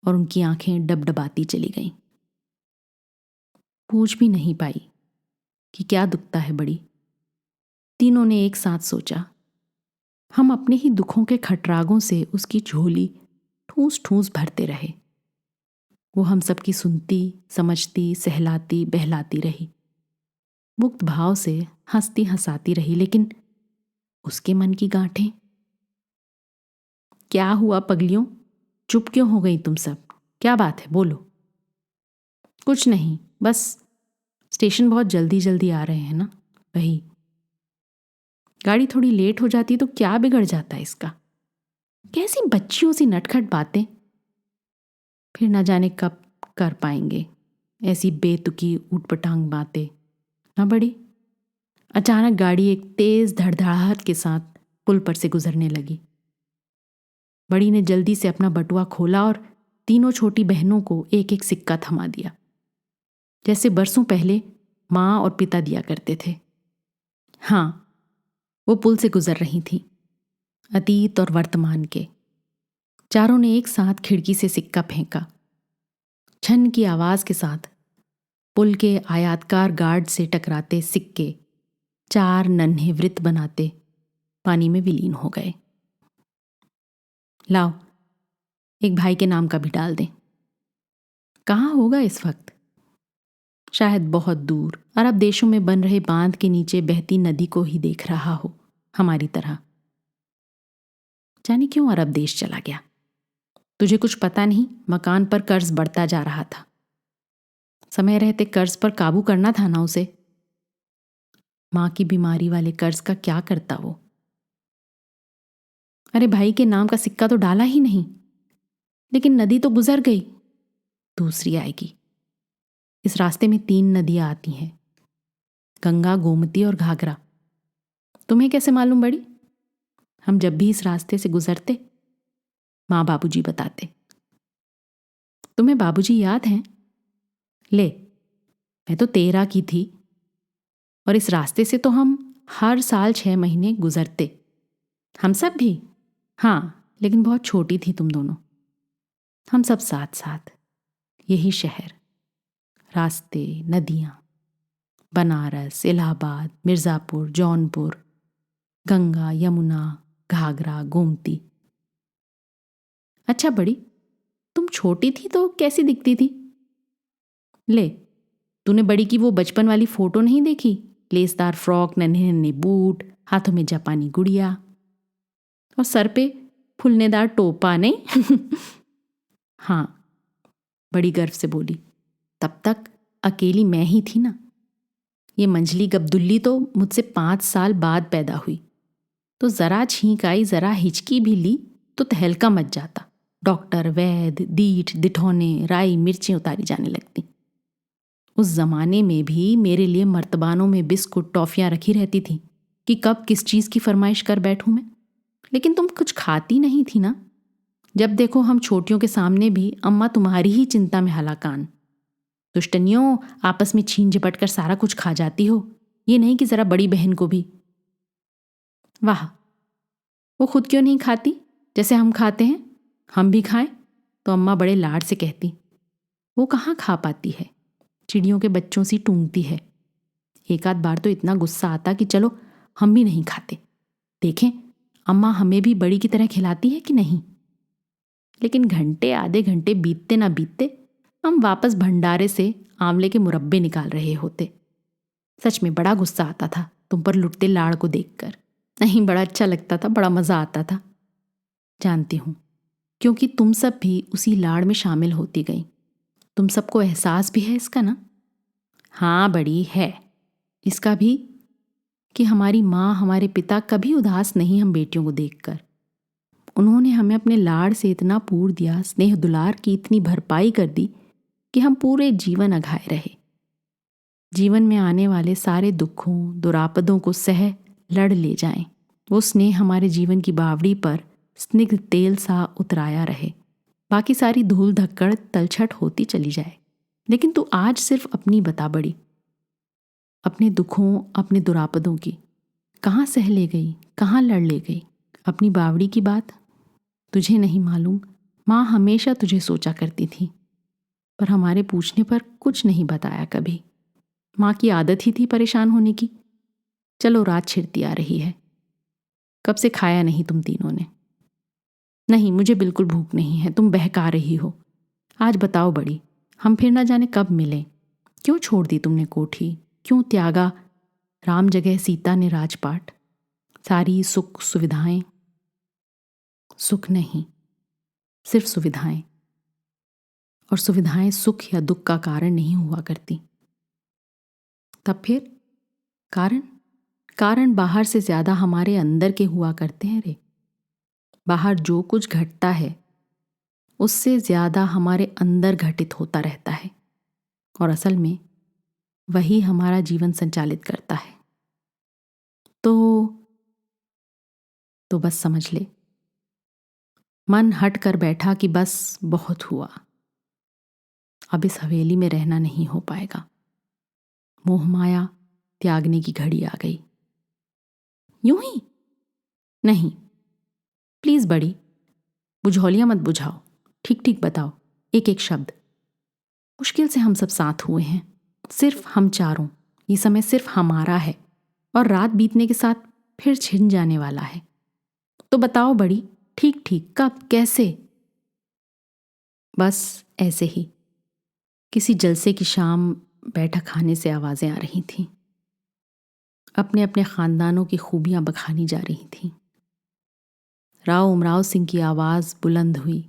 और उनकी आंखें डबडबाती चली गईं। पूछ भी नहीं पाई कि क्या दुखता है बड़ी। तीनों ने एक साथ सोचा, हम अपने ही दुखों के खटरागों से उसकी झोली ठूस ठूस भरते रहे। वो हम सबकी सुनती, समझती, सहलाती, बहलाती रही, मुक्त भाव से हंसती हंसाती रही, लेकिन उसके मन की गांठें। क्या हुआ पगलियों, चुप क्यों हो गई तुम सब? क्या बात है, बोलो। कुछ नहीं, बस स्टेशन बहुत जल्दी जल्दी आ रहे हैं ना, वही। गाड़ी थोड़ी लेट हो जाती तो क्या बिगड़ जाता है इसका? कैसी बच्चियों सी नटखट बातें। फिर ना जाने कब कर पाएंगे ऐसी बेतुकी ऊटपटांग बातें, ना बड़ी? अचानक गाड़ी एक तेज धड़धड़ाहट के साथ पुल पर से गुजरने लगी। बड़ी ने जल्दी से अपना बटुआ खोला और तीनों छोटी बहनों को एक एक सिक्का थमा दिया, जैसे बरसों पहले माँ और पिता दिया करते थे। हाँ, वो पुल से गुजर रही थी, अतीत और वर्तमान के। चारों ने एक साथ खिड़की से सिक्का फेंका। छन की आवाज के साथ पुल के आयताकार गार्ड से टकराते सिक्के चार नन्हे वृत्त बनाते पानी में विलीन हो गए। लाओ, एक भाई के नाम का भी डाल दें। कहाँ होगा इस वक्त? शायद बहुत दूर अरब देशों में बन रहे बांध के नीचे बहती नदी को ही देख रहा हो, हमारी तरह। जाने क्यों अरब देश चला गया? तुझे कुछ पता नहीं, मकान पर कर्ज बढ़ता जा रहा था। समय रहते कर्ज पर काबू करना था ना उसे। मां की बीमारी वाले कर्ज का क्या करता वो? अरे भाई के नाम का सिक्का तो डाला ही नहीं, लेकिन नदी तो गुजर गई, दूसरी आएगी। इस रास्ते में 3 नदियां आती हैं, गंगा, गोमती और घाघरा। तुम्हें कैसे मालूम बड़ी? हम जब भी इस रास्ते से गुजरते, माँ बाबूजी बताते। तुम्हें बाबूजी याद हैं? ले, मैं तो 13 की थी और इस रास्ते से तो हम हर साल 6 महीने गुजरते। हम सब भी? हाँ, लेकिन बहुत छोटी थी तुम दोनों। हम सब साथ साथ, यही शहर, रास्ते, नदियाँ, बनारस, इलाहाबाद, मिर्ज़ापुर, जौनपुर, गंगा, यमुना, घाघरा, गोमती। अच्छा बड़ी, तुम छोटी थी तो कैसी दिखती थी? ले, तूने बड़ी की वो बचपन वाली फोटो नहीं देखी? लेसदार फ्रॉक, नन्हे नन्हे बूट, हाथों में जापानी गुड़िया और सर पे फुलनेदार टोपा, नहीं? हाँ, बड़ी गर्व से बोली। तब तक अकेली मैं ही थी ना। ये मंझली गब्दुल्ली तो मुझसे 5 साल बाद पैदा हुई, तो जरा छींक आई, जरा हिचकी भी ली तो तहलका मच जाता। डॉक्टर, वैद्य, दीठ, दिठौने, राई, मिर्चें उतारी जाने लगती। उस जमाने में भी मेरे लिए मर्तबानों में बिस्कुट, टॉफियां रखी रहती थी कि कब किस चीज की फरमाइश कर बैठूं मैं। लेकिन तुम कुछ खाती नहीं थी ना। जब देखो हम छोटियों के सामने भी अम्मा तुम्हारी ही चिंता में हलाकान। दुष्टनियों, आपस में छीन झपट कर सारा कुछ खा जाती हो, ये नहीं कि जरा बड़ी बहन को भी। वाह, वो खुद क्यों नहीं खाती जैसे हम खाते हैं? हम भी खाएं तो अम्मा बड़े लाड से कहती। वो कहाँ खा पाती है, चिड़ियों के बच्चों सी टूंगती है। एक आध बार तो इतना गुस्सा आता कि चलो हम भी नहीं खाते, देखें अम्मा हमें भी बड़ी की तरह खिलाती है कि नहीं। लेकिन घंटे आधे घंटे बीतते ना बीतते हम वापस भंडारे से आंवले के मुरब्बे निकाल रहे होते। सच में बड़ा गुस्सा आता था तुम पर लुटते लाड़ को देखकर। नहीं, बड़ा अच्छा लगता था, बड़ा मजा आता था। जानती हूं, क्योंकि तुम सब भी उसी लाड़ में शामिल होती गई। तुम सबको एहसास भी है इसका ना? हाँ बड़ी है, इसका भी कि हमारी माँ, हमारे पिता कभी उदास नहीं हम बेटियों को देखकर। उन्होंने हमें अपने लाड़ से इतना पूर दिया, स्नेह दुलार की इतनी भरपाई कर दी कि हम पूरे जीवन अघाए रहे। जीवन में आने वाले सारे दुखों, दुरापदों को सह लड़ ले जाएं। वो स्नेह हमारे जीवन की बावड़ी पर स्निग्ध तेल सा उतराया रहे। बाकी सारी धूल धक्कड़ तलछट होती चली जाए। लेकिन तू आज सिर्फ अपनी बता बड़ी, अपने दुखों, अपने दुरापदों की कहाँ सह ले गई, कहाँ लड़ ले गई? अपनी बावड़ी की बात तुझे नहीं मालूम। माँ हमेशा तुझे सोचा करती थी, पर हमारे पूछने पर कुछ नहीं बताया कभी। माँ की आदत ही थी परेशान होने की। चलो, रात छिड़ती आ रही है, कब से खाया नहीं तुम तीनों ने? नहीं, मुझे बिल्कुल भूख नहीं है, तुम बहका रही हो। आज बताओ बड़ी, हम फिर ना जाने कब मिलें। क्यों छोड़ दी तुमने कोठी? क्यों त्यागा राम जगह सीता ने राजपाट? सारी सुख सुविधाएं? सुख नहीं, सिर्फ सुविधाएं। और सुविधाएं सुख या दुख का कारण नहीं हुआ करती। तब फिर कारण कारण बाहर से ज्यादा हमारे अंदर के हुआ करते हैं रे। बाहर जो कुछ घटता है उससे ज्यादा हमारे अंदर घटित होता रहता है, और असल में वही हमारा जीवन संचालित करता है। तो बस समझ ले, मन हट कर बैठा कि बस बहुत हुआ, अब इस हवेली में रहना नहीं हो पाएगा। मोह माया त्यागने की घड़ी आ गई। यूं ही नहीं, प्लीज बड़ी, बुझौलियां मत बुझाओ, ठीक ठीक बताओ, एक एक शब्द। मुश्किल से हम सब साथ हुए हैं, सिर्फ हम चारों। ये समय सिर्फ हमारा है, और रात बीतने के साथ फिर छिन जाने वाला है। तो बताओ बड़ी, ठीक ठीक, कब, कैसे? बस ऐसे ही, किसी जलसे की शाम बैठक खाने से आवाजें आ रही थीं। अपने अपने खानदानों की खूबियां बखानी जा रही थीं। राव उमराव सिंह की आवाज बुलंद हुई।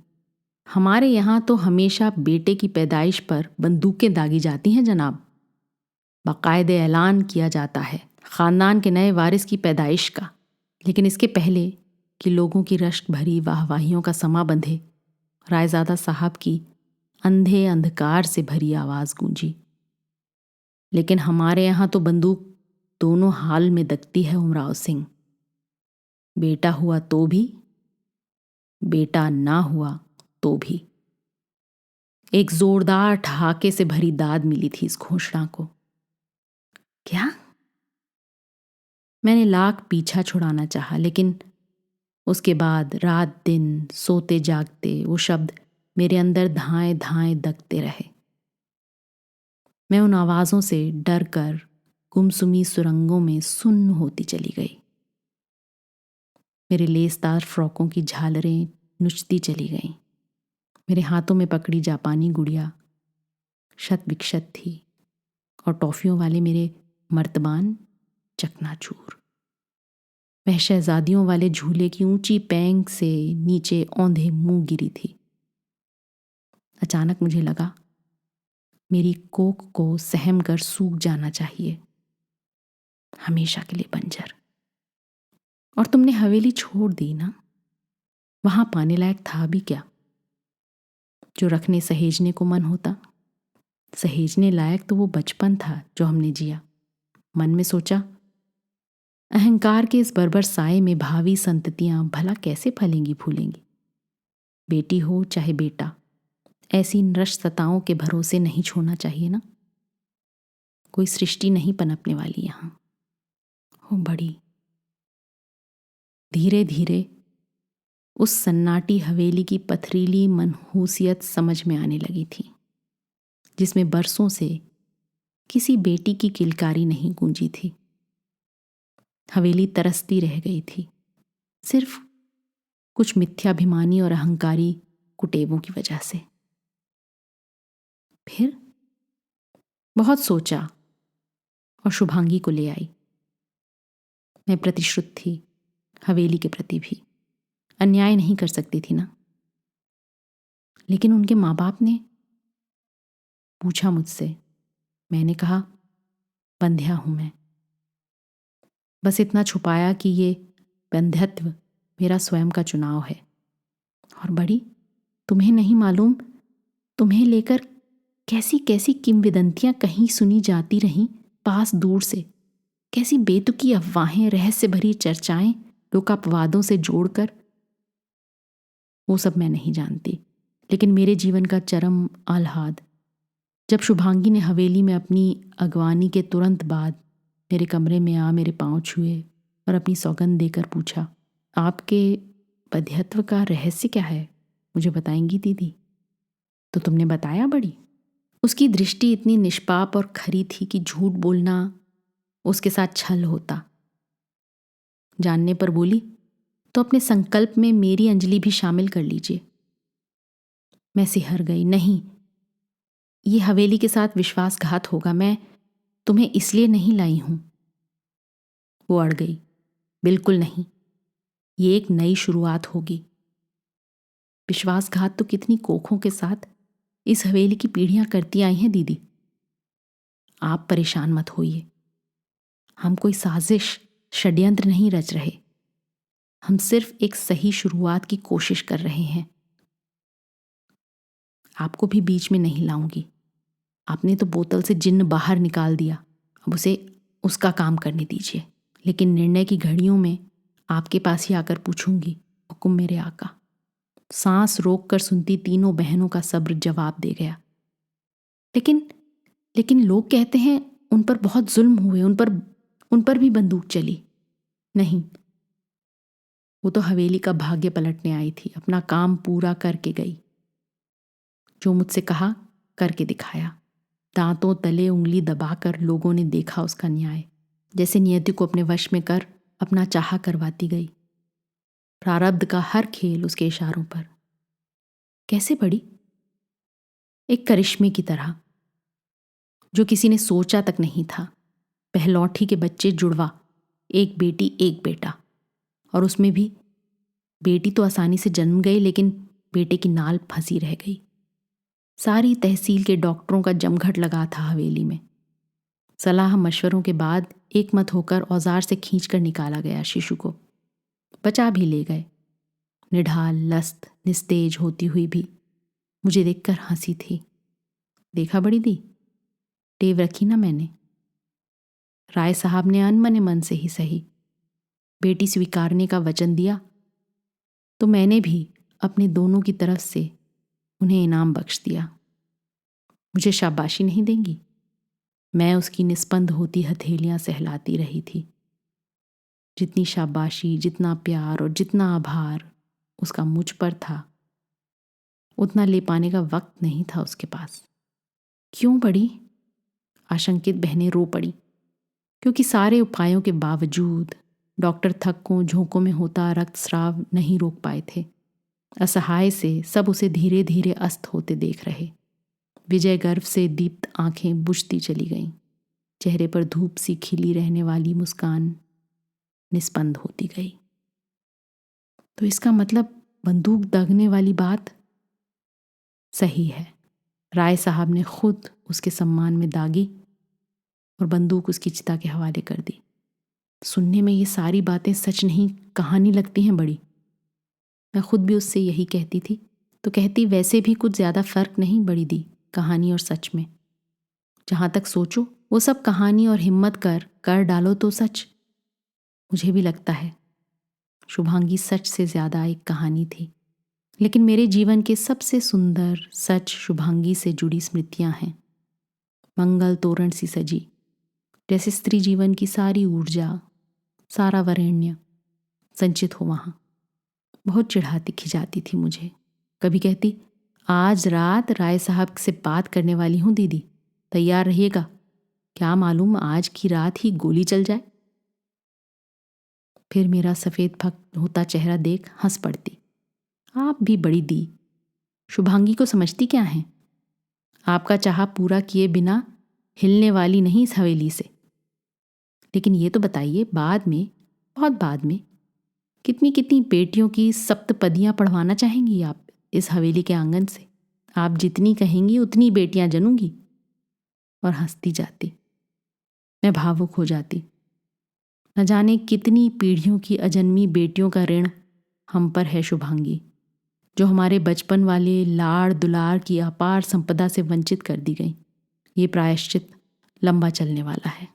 हमारे यहां तो हमेशा बेटे की पैदाइश पर बंदूकें दागी जाती हैं जनाब। बाकायदे ऐलान किया जाता है खानदान के नए वारिस की पैदाइश का। लेकिन इसके पहले कि लोगों की रश्क भरी वाहवाहियों का समा बंधे, रायजादा साहब की अंधे अंधकार से भरी आवाज गूंजी। लेकिन हमारे यहां तो बंदूक दोनों हाल में दगती है उमराव सिंह। बेटा हुआ तो भी, बेटा ना हुआ तो भी। एक जोरदार ठहाके से भरी दाद मिली थी इस घोषणा को। क्या? मैंने लाख पीछा छुड़ाना चाहा, लेकिन उसके बाद रात दिन सोते जागते वो शब्द मेरे अंदर धाएं धाएं दगते रहे। मैं उन आवाजों से डर कर गुमसुमी सुरंगों में सुन्न होती चली गई। मेरे लेसदार फ्रॉकों की झालरें नुचती चली गईं। मेरे हाथों में पकड़ी जापानी गुड़िया शत विक्षत थी, और टॉफियों वाले मेरे मर्तबान चकनाचूर। वह शहजादियों वाले झूले की ऊंची पैंग से नीचे औंधे मुंह गिरी थी। अचानक मुझे लगा मेरी कोख को सहम कर सूख जाना चाहिए, हमेशा के लिए बंजर। और तुमने हवेली छोड़ दी ना, वहां पाने लायक था भी क्या जो रखने सहेजने को मन होता? सहेजने लायक तो वो बचपन था जो हमने जिया। मन में सोचा, अहंकार के इस बर्बर साए में भावी संततियां भला कैसे फलेंगी फूलेंगी। बेटी हो चाहे बेटा, ऐसी नृशंसताओं के भरोसे नहीं छोड़ना चाहिए ना। कोई सृष्टि नहीं पनपने वाली यहां। हो बड़ी। धीरे धीरे उस सन्नाटी हवेली की पथरीली मनहूसियत समझ में आने लगी थी, जिसमें बरसों से किसी बेटी की किलकारी नहीं गूंजी थी। हवेली तरसती रह गई थी, सिर्फ कुछ मिथ्याभिमानी और अहंकारी कुटेवों की वजह से। फिर बहुत सोचा और शुभांगी को ले आई। मैं प्रतिश्रुत थी, हवेली के प्रति भी अन्याय नहीं कर सकती थी ना। लेकिन उनके माँ बाप ने पूछा मुझसे। मैंने कहा, बंध्या हूं मैं। बस इतना छुपाया कि ये बंध्यत्व मेरा स्वयं का चुनाव है। और बड़ी, तुम्हें नहीं मालूम, तुम्हें लेकर कैसी कैसी किंवदंतियां कहीं सुनी जाती रहीं पास दूर से। कैसी बेतुकी अफवाहें, रहस्य भरी चर्चाएं लोकापवादों से जोड़कर। वो सब मैं नहीं जानती, लेकिन मेरे जीवन का चरम आह्लाद जब शुभांगी ने हवेली में अपनी अगवानी के तुरंत बाद मेरे कमरे में आ मेरे पांव छुए और अपनी सौगंध देकर पूछा, आपके बंध्यत्व का रहस्य क्या है, मुझे बताएंगी दीदी? तो तुमने बताया बड़ी। उसकी दृष्टि इतनी निष्पाप और खरी थी कि झूठ बोलना उसके साथ छल होता। जानने पर बोली, तो अपने संकल्प में मेरी अंजलि भी शामिल कर लीजिए। मैं सिहर गई। नहीं, ये हवेली के साथ विश्वासघात होगा। मैं तुम्हें इसलिए नहीं लाई हूं। वो अड़ गई। बिल्कुल नहीं, ये एक नई शुरुआत होगी। विश्वासघात तो कितनी कोखों के साथ इस हवेली की पीढ़ियां करती आई हैं दीदी। आप परेशान मत होइए, हम कोई साजिश षड्यंत्र नहीं रच रहे, हम सिर्फ एक सही शुरुआत की कोशिश कर रहे हैं। आपको भी बीच में नहीं लाऊंगी, आपने तो बोतल से जिन्न बाहर निकाल दिया, अब उसे उसका काम करने दीजिए। लेकिन निर्णय की घड़ियों में आपके पास ही आकर पूछूंगी, हुक्म मेरे आका। सांस रोक कर सुनती तीनों बहनों का सब्र जवाब दे गया। लेकिन लेकिन लोग कहते हैं उन पर बहुत जुल्म हुए, उन पर भी बंदूक चली। नहीं, वो तो हवेली का भाग्य पलटने आई थी, अपना काम पूरा करके गई। जो मुझसे कहा करके दिखाया। दांतों तले उंगली दबाकर लोगों ने देखा उसका न्याय, जैसे नियति को अपने वश में कर अपना चाहा करवाती गई। प्रारब्ध का हर खेल उसके इशारों पर। कैसे बढ़ी? एक करिश्मे की तरह, जो किसी ने सोचा तक नहीं था। पहलौठी के बच्चे जुड़वा, एक बेटी एक बेटा, और उसमें भी बेटी तो आसानी से जन्म गई, लेकिन बेटे की नाल फंसी रह गई। सारी तहसील के डॉक्टरों का जमघट लगा था हवेली में। सलाह मशवरों के बाद एक मत होकर औजार से खींचकर निकाला गया शिशु को। बचा भी ले गए। निढाल, लस्त, निस्तेज होती हुई भी मुझे देखकर हंसी थी। देखा बड़ी दी, टेव रखी ना मैंने। राय साहब ने अनमने मन से ही सही बेटी स्वीकारने का वचन दिया, तो मैंने भी अपने दोनों की तरफ से उन्हें इनाम बख्श दिया। मुझे शाबाशी नहीं देंगी? मैं उसकी निस्पंद होती हथेलियां सहलाती रही थी। जितनी शाबाशी, जितना प्यार और जितना आभार उसका मुझ पर था, उतना ले पाने का वक्त नहीं था उसके पास। क्यों बड़ी? आशंकित बहनें रो पड़ी, क्योंकि सारे उपायों के बावजूद डॉक्टर थक्कों झोंकों में होता रक्तस्राव नहीं रोक पाए थे। असहाय से सब उसे धीरे धीरे अस्त होते देख रहे। विजय गर्व से दीप्त आंखें बुझती चली गईं। चेहरे पर धूप सी खिली रहने वाली मुस्कान निस्पंद होती गई। तो इसका मतलब बंदूक दागने वाली बात सही है। राय साहब ने खुद उसके सम्मान में दागी और बंदूक उसकी चिता के हवाले कर दी। सुनने में ये सारी बातें सच नहीं, कहानी लगती हैं बड़ी। मैं खुद भी उससे यही कहती थी, तो कहती वैसे भी कुछ ज़्यादा फर्क नहीं बड़ी दी कहानी और सच में। जहाँ तक सोचो वो सब कहानी, और हिम्मत कर डालो तो सच। मुझे भी लगता है शुभांगी सच से ज़्यादा एक कहानी थी, लेकिन मेरे जीवन के सबसे सुंदर सच शुभांगी से जुड़ी स्मृतियां हैं। मंगल तोरण सी सजी, जैसे स्त्री जीवन की सारी ऊर्जा, सारा वरेण्य संचित हो वहाँ। बहुत चिढ़ाती खिजाती थी मुझे। कभी कहती, आज रात राय साहब से बात करने वाली हूँ दीदी, तैयार रहिएगा, क्या मालूम आज की रात ही गोली चल जाए। फिर मेरा सफ़ेद फक होता चेहरा देख हंस पड़ती। आप भी बड़ी दी, शुभांगी को समझती क्या हैं? आपका चाहा पूरा किए बिना हिलने वाली नहीं इस हवेली से। लेकिन ये तो बताइए, बाद में, बहुत बाद में, कितनी कितनी बेटियों की सप्तपदियां पढ़वाना चाहेंगी आप इस हवेली के आंगन से? आप जितनी कहेंगी उतनी बेटियां जनूंगी। और हंसती जाती। मैं भावुक हो जाती। न जाने कितनी पीढ़ियों की अजन्मी बेटियों का ऋण हम पर है शुभांगी, जो हमारे बचपन वाले लाड़ दुलार की अपार संपदा से वंचित कर दी गई। ये प्रायश्चित लंबा चलने वाला है।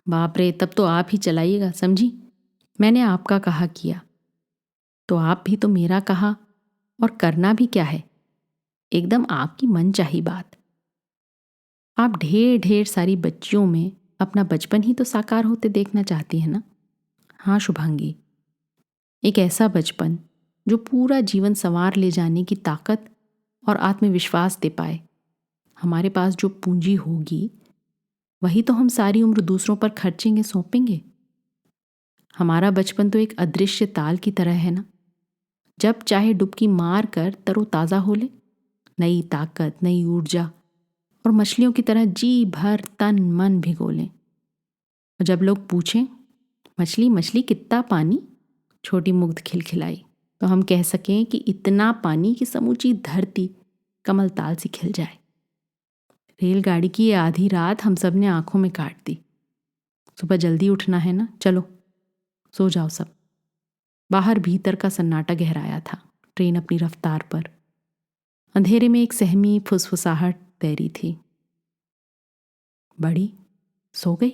बाप रे, तब तो आप ही चलाइएगा, समझी? मैंने आपका कहा किया, तो आप भी तो मेरा कहा, और करना भी क्या है, एकदम आपकी मनचाही बात। आप ढेर ढेर सारी बच्चियों में अपना बचपन ही तो साकार होते देखना चाहती है ना? हाँ शुभांगी, एक ऐसा बचपन जो पूरा जीवन संवार ले जाने की ताकत और आत्मविश्वास दे पाए। हमारे पास जो पूंजी होगी वही तो हम सारी उम्र दूसरों पर खर्चेंगे, सौंपेंगे। हमारा बचपन तो एक अदृश्य ताल की तरह है ना, जब चाहे डुबकी मार कर तरोताज़ा हो ले, नई ताकत, नई ऊर्जा, और मछलियों की तरह जी भर तन मन भिगो लें। और जब लोग पूछें, मछली मछली कितना पानी, छोटी मुग्ध खिलखिलाई, तो हम कह सकें कि इतना पानी कि समूची धरती कमल ताल सी खिल जाए। रेलगाड़ी की ये आधी रात हम सब ने आंखों में काट दी। सुबह जल्दी उठना है ना, चलो सो जाओ सब। बाहर भीतर का सन्नाटा गहराया था। ट्रेन अपनी रफ्तार पर अंधेरे में एक सहमी फुसफुसाहट तैरी थी। बड़ी सो गई?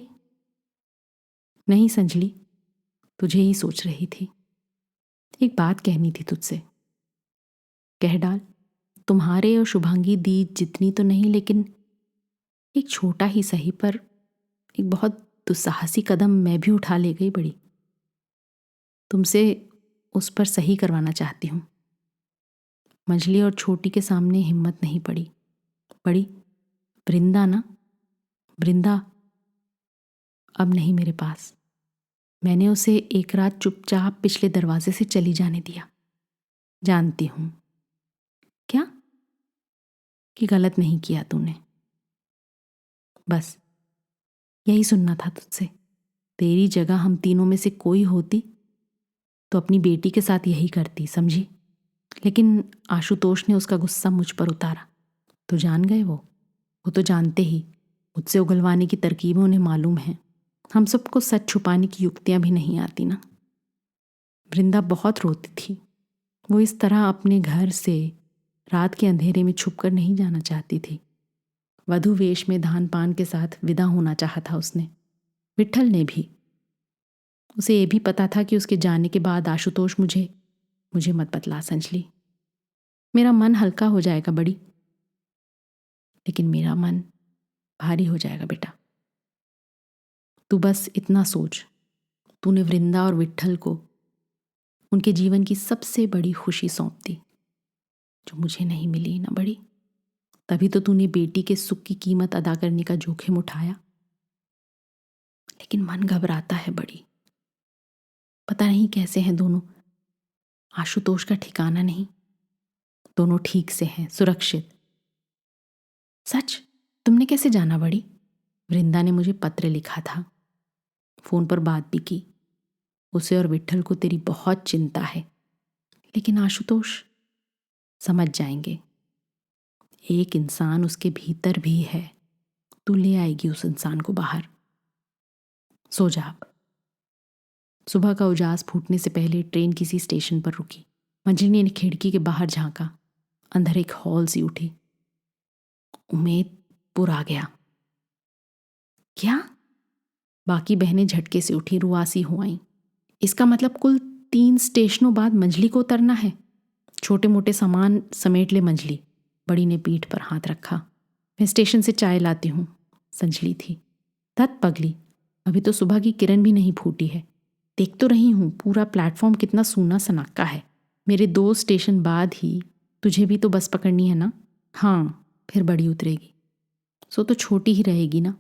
नहीं संजली, तुझे ही सोच रही थी। एक बात कहनी थी तुझसे। कह डाल। तुम्हारे और शुभांगी दी जितनी तो नहीं, लेकिन एक छोटा ही सही पर एक बहुत दुस्साहसी कदम मैं भी उठा ले गई बड़ी। तुमसे उस पर सही करवाना चाहती हूँ। मंजली और छोटी के सामने हिम्मत नहीं पड़ी। बड़ी वृंदा ना, वृंदा अब नहीं मेरे पास। मैंने उसे एक रात चुपचाप पिछले दरवाजे से चली जाने दिया। जानती हूँ क्या कि गलत नहीं किया तूने। बस यही सुनना था तुझसे। तेरी जगह हम तीनों में से कोई होती तो अपनी बेटी के साथ यही करती, समझी। लेकिन आशुतोष ने उसका गुस्सा मुझ पर उतारा तो जान गए वो तो जानते ही। मुझसे उगलवाने की तरकीबें उन्हें मालूम हैं। हम सबको सच छुपाने की युक्तियां भी नहीं आती ना। वृंदा बहुत रोती थी। वो इस तरह अपने घर से रात के अंधेरे में छुपकर नहीं जाना चाहती थी। वधु वेश में धान पान के साथ विदा होना चाहा था उसने। विट्ठल ने भी। उसे ये भी पता था कि उसके जाने के बाद आशुतोष मुझे मत बतला संजली। मेरा मन हल्का हो जाएगा बड़ी, लेकिन मेरा मन भारी हो जाएगा बेटा। तू बस इतना सोच, तूने वृंदा और विट्ठल को उनके जीवन की सबसे बड़ी खुशी सौंप दी, जो मुझे नहीं मिली ना बड़ी। तभी तो तूने बेटी के सुख की कीमत अदा करने का जोखिम उठाया। लेकिन मन घबराता है बड़ी। पता नहीं कैसे हैं दोनों। आशुतोष का ठिकाना नहीं। दोनों ठीक से हैं, सुरक्षित। सच? तुमने कैसे जाना बड़ी? वृंदा ने मुझे पत्र लिखा था। फोन पर बात भी की। उसे और विट्ठल को तेरी बहुत चिंता है। लेकिन आशुतोष समझ जाएंगे। एक इंसान उसके भीतर भी है। तू ले आएगी उस इंसान को बाहर। सो जा अब। सुबह का उजास फूटने से पहले ट्रेन किसी स्टेशन पर रुकी। मंजरी ने खिड़की के बाहर झांका। अंदर एक हॉल सी उठी। उम्मेदपुर आ गया। क्या? बाकी बहनें झटके से उठी, रुआसी हो आईं। इसका मतलब कुल 3 स्टेशनों बाद मंजली को उतरना है। छोटे मोटे सामान समेट ले मंजली। बड़ी ने पीठ पर हाथ रखा। मैं स्टेशन से चाय लाती हूँ, संजली थी। धत पगली, अभी तो सुबह की किरण भी नहीं फूटी है। देख तो रही हूँ पूरा प्लेटफॉर्म कितना सूना सनाक्का है। मेरे 2 स्टेशन बाद ही तुझे भी तो बस पकड़नी है ना? हाँ, फिर बड़ी उतरेगी। सो तो छोटी ही रहेगी ना।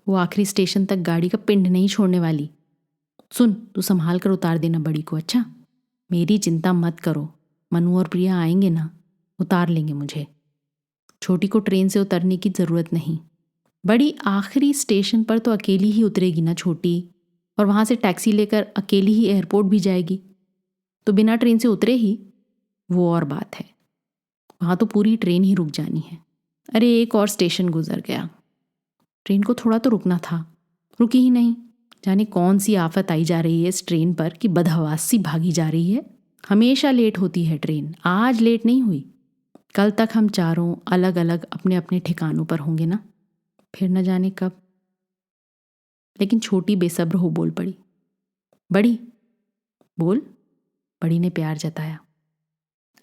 वो आखिरी स्टेशन तक गाड़ी का पिंड नहीं छोड़ने वाली। सुन, तू संभाल कर उतार देना बड़ी को, अच्छा? मेरी चिंता मत करो, मनु और प्रिया आएंगे ना, उतार लेंगे मुझे। छोटी को ट्रेन से उतरने की ज़रूरत नहीं। बड़ी आखिरी स्टेशन पर तो अकेली ही उतरेगी ना छोटी, और वहाँ से टैक्सी लेकर अकेली ही एयरपोर्ट भी जाएगी। तो बिना ट्रेन से उतरे ही, वो और बात है। वहाँ तो पूरी ट्रेन ही रुक जानी है। अरे एक और स्टेशन गुजर गया। ट्रेन को थोड़ा तो रुकना था, रुकी ही नहीं। जाने कौन सी आफत आई जा रही है इस ट्रेन पर कि बदहवास सी भागी जा रही है। हमेशा लेट होती है ट्रेन, आज लेट नहीं हुई। कल तक हम चारों अलग अलग अपने अपने ठिकानों पर होंगे ना, फिर न जाने कब। लेकिन छोटी बेसब्र हो बोल पड़ी। बड़ी बोल, बड़ी ने प्यार जताया।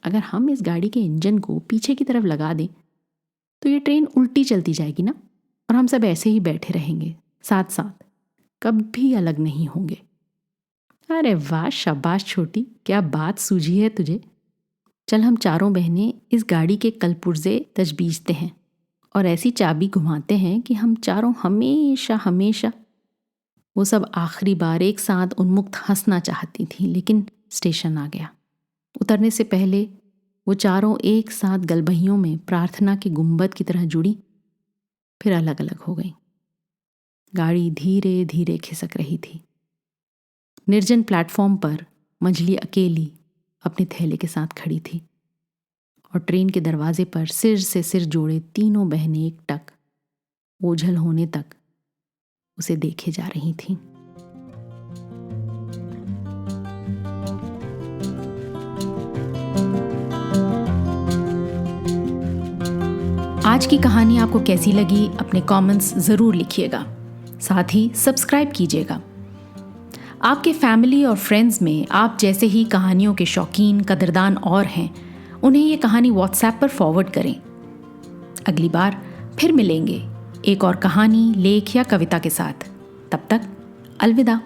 अगर हम इस गाड़ी के इंजन को पीछे की तरफ लगा दें तो ये ट्रेन उल्टी चलती जाएगी ना, और हम सब ऐसे ही बैठे रहेंगे साथ साथ, कभी अलग नहीं होंगे। अरे वाह, शाबाश छोटी, क्या बात सूझी है तुझे। चल हम चारों बहनें इस गाड़ी के कलपुर्जे तजबीजते हैं और ऐसी चाबी घुमाते हैं कि हम चारों हमेशा हमेशा। वो सब आखिरी बार एक साथ उन्मुक्त हंसना चाहती थी, लेकिन स्टेशन आ गया। उतरने से पहले वो चारों एक साथ गलबहियों में प्रार्थना के गुंबद की तरह जुड़ी, फिर अलग अलग हो गई। गाड़ी धीरे धीरे खिसक रही थी। निर्जन प्लेटफॉर्म पर मंजली अकेली अपने थैले के साथ खड़ी थी और ट्रेन के दरवाजे पर सिर से सिर जोड़े तीनों बहनें एकटक ओझल होने तक उसे देखे जा रही थीं। आज की कहानी आपको कैसी लगी अपने कमेंट्स ज़रूर लिखिएगा। साथ ही सब्सक्राइब कीजिएगा। आपके फैमिली और फ्रेंड्स में आप जैसे ही कहानियों के शौकीन कदरदान और हैं, उन्हें ये कहानी व्हाट्सएप पर फॉरवर्ड करें। अगली बार फिर मिलेंगे एक और कहानी, लेख या कविता के साथ। तब तक अलविदा।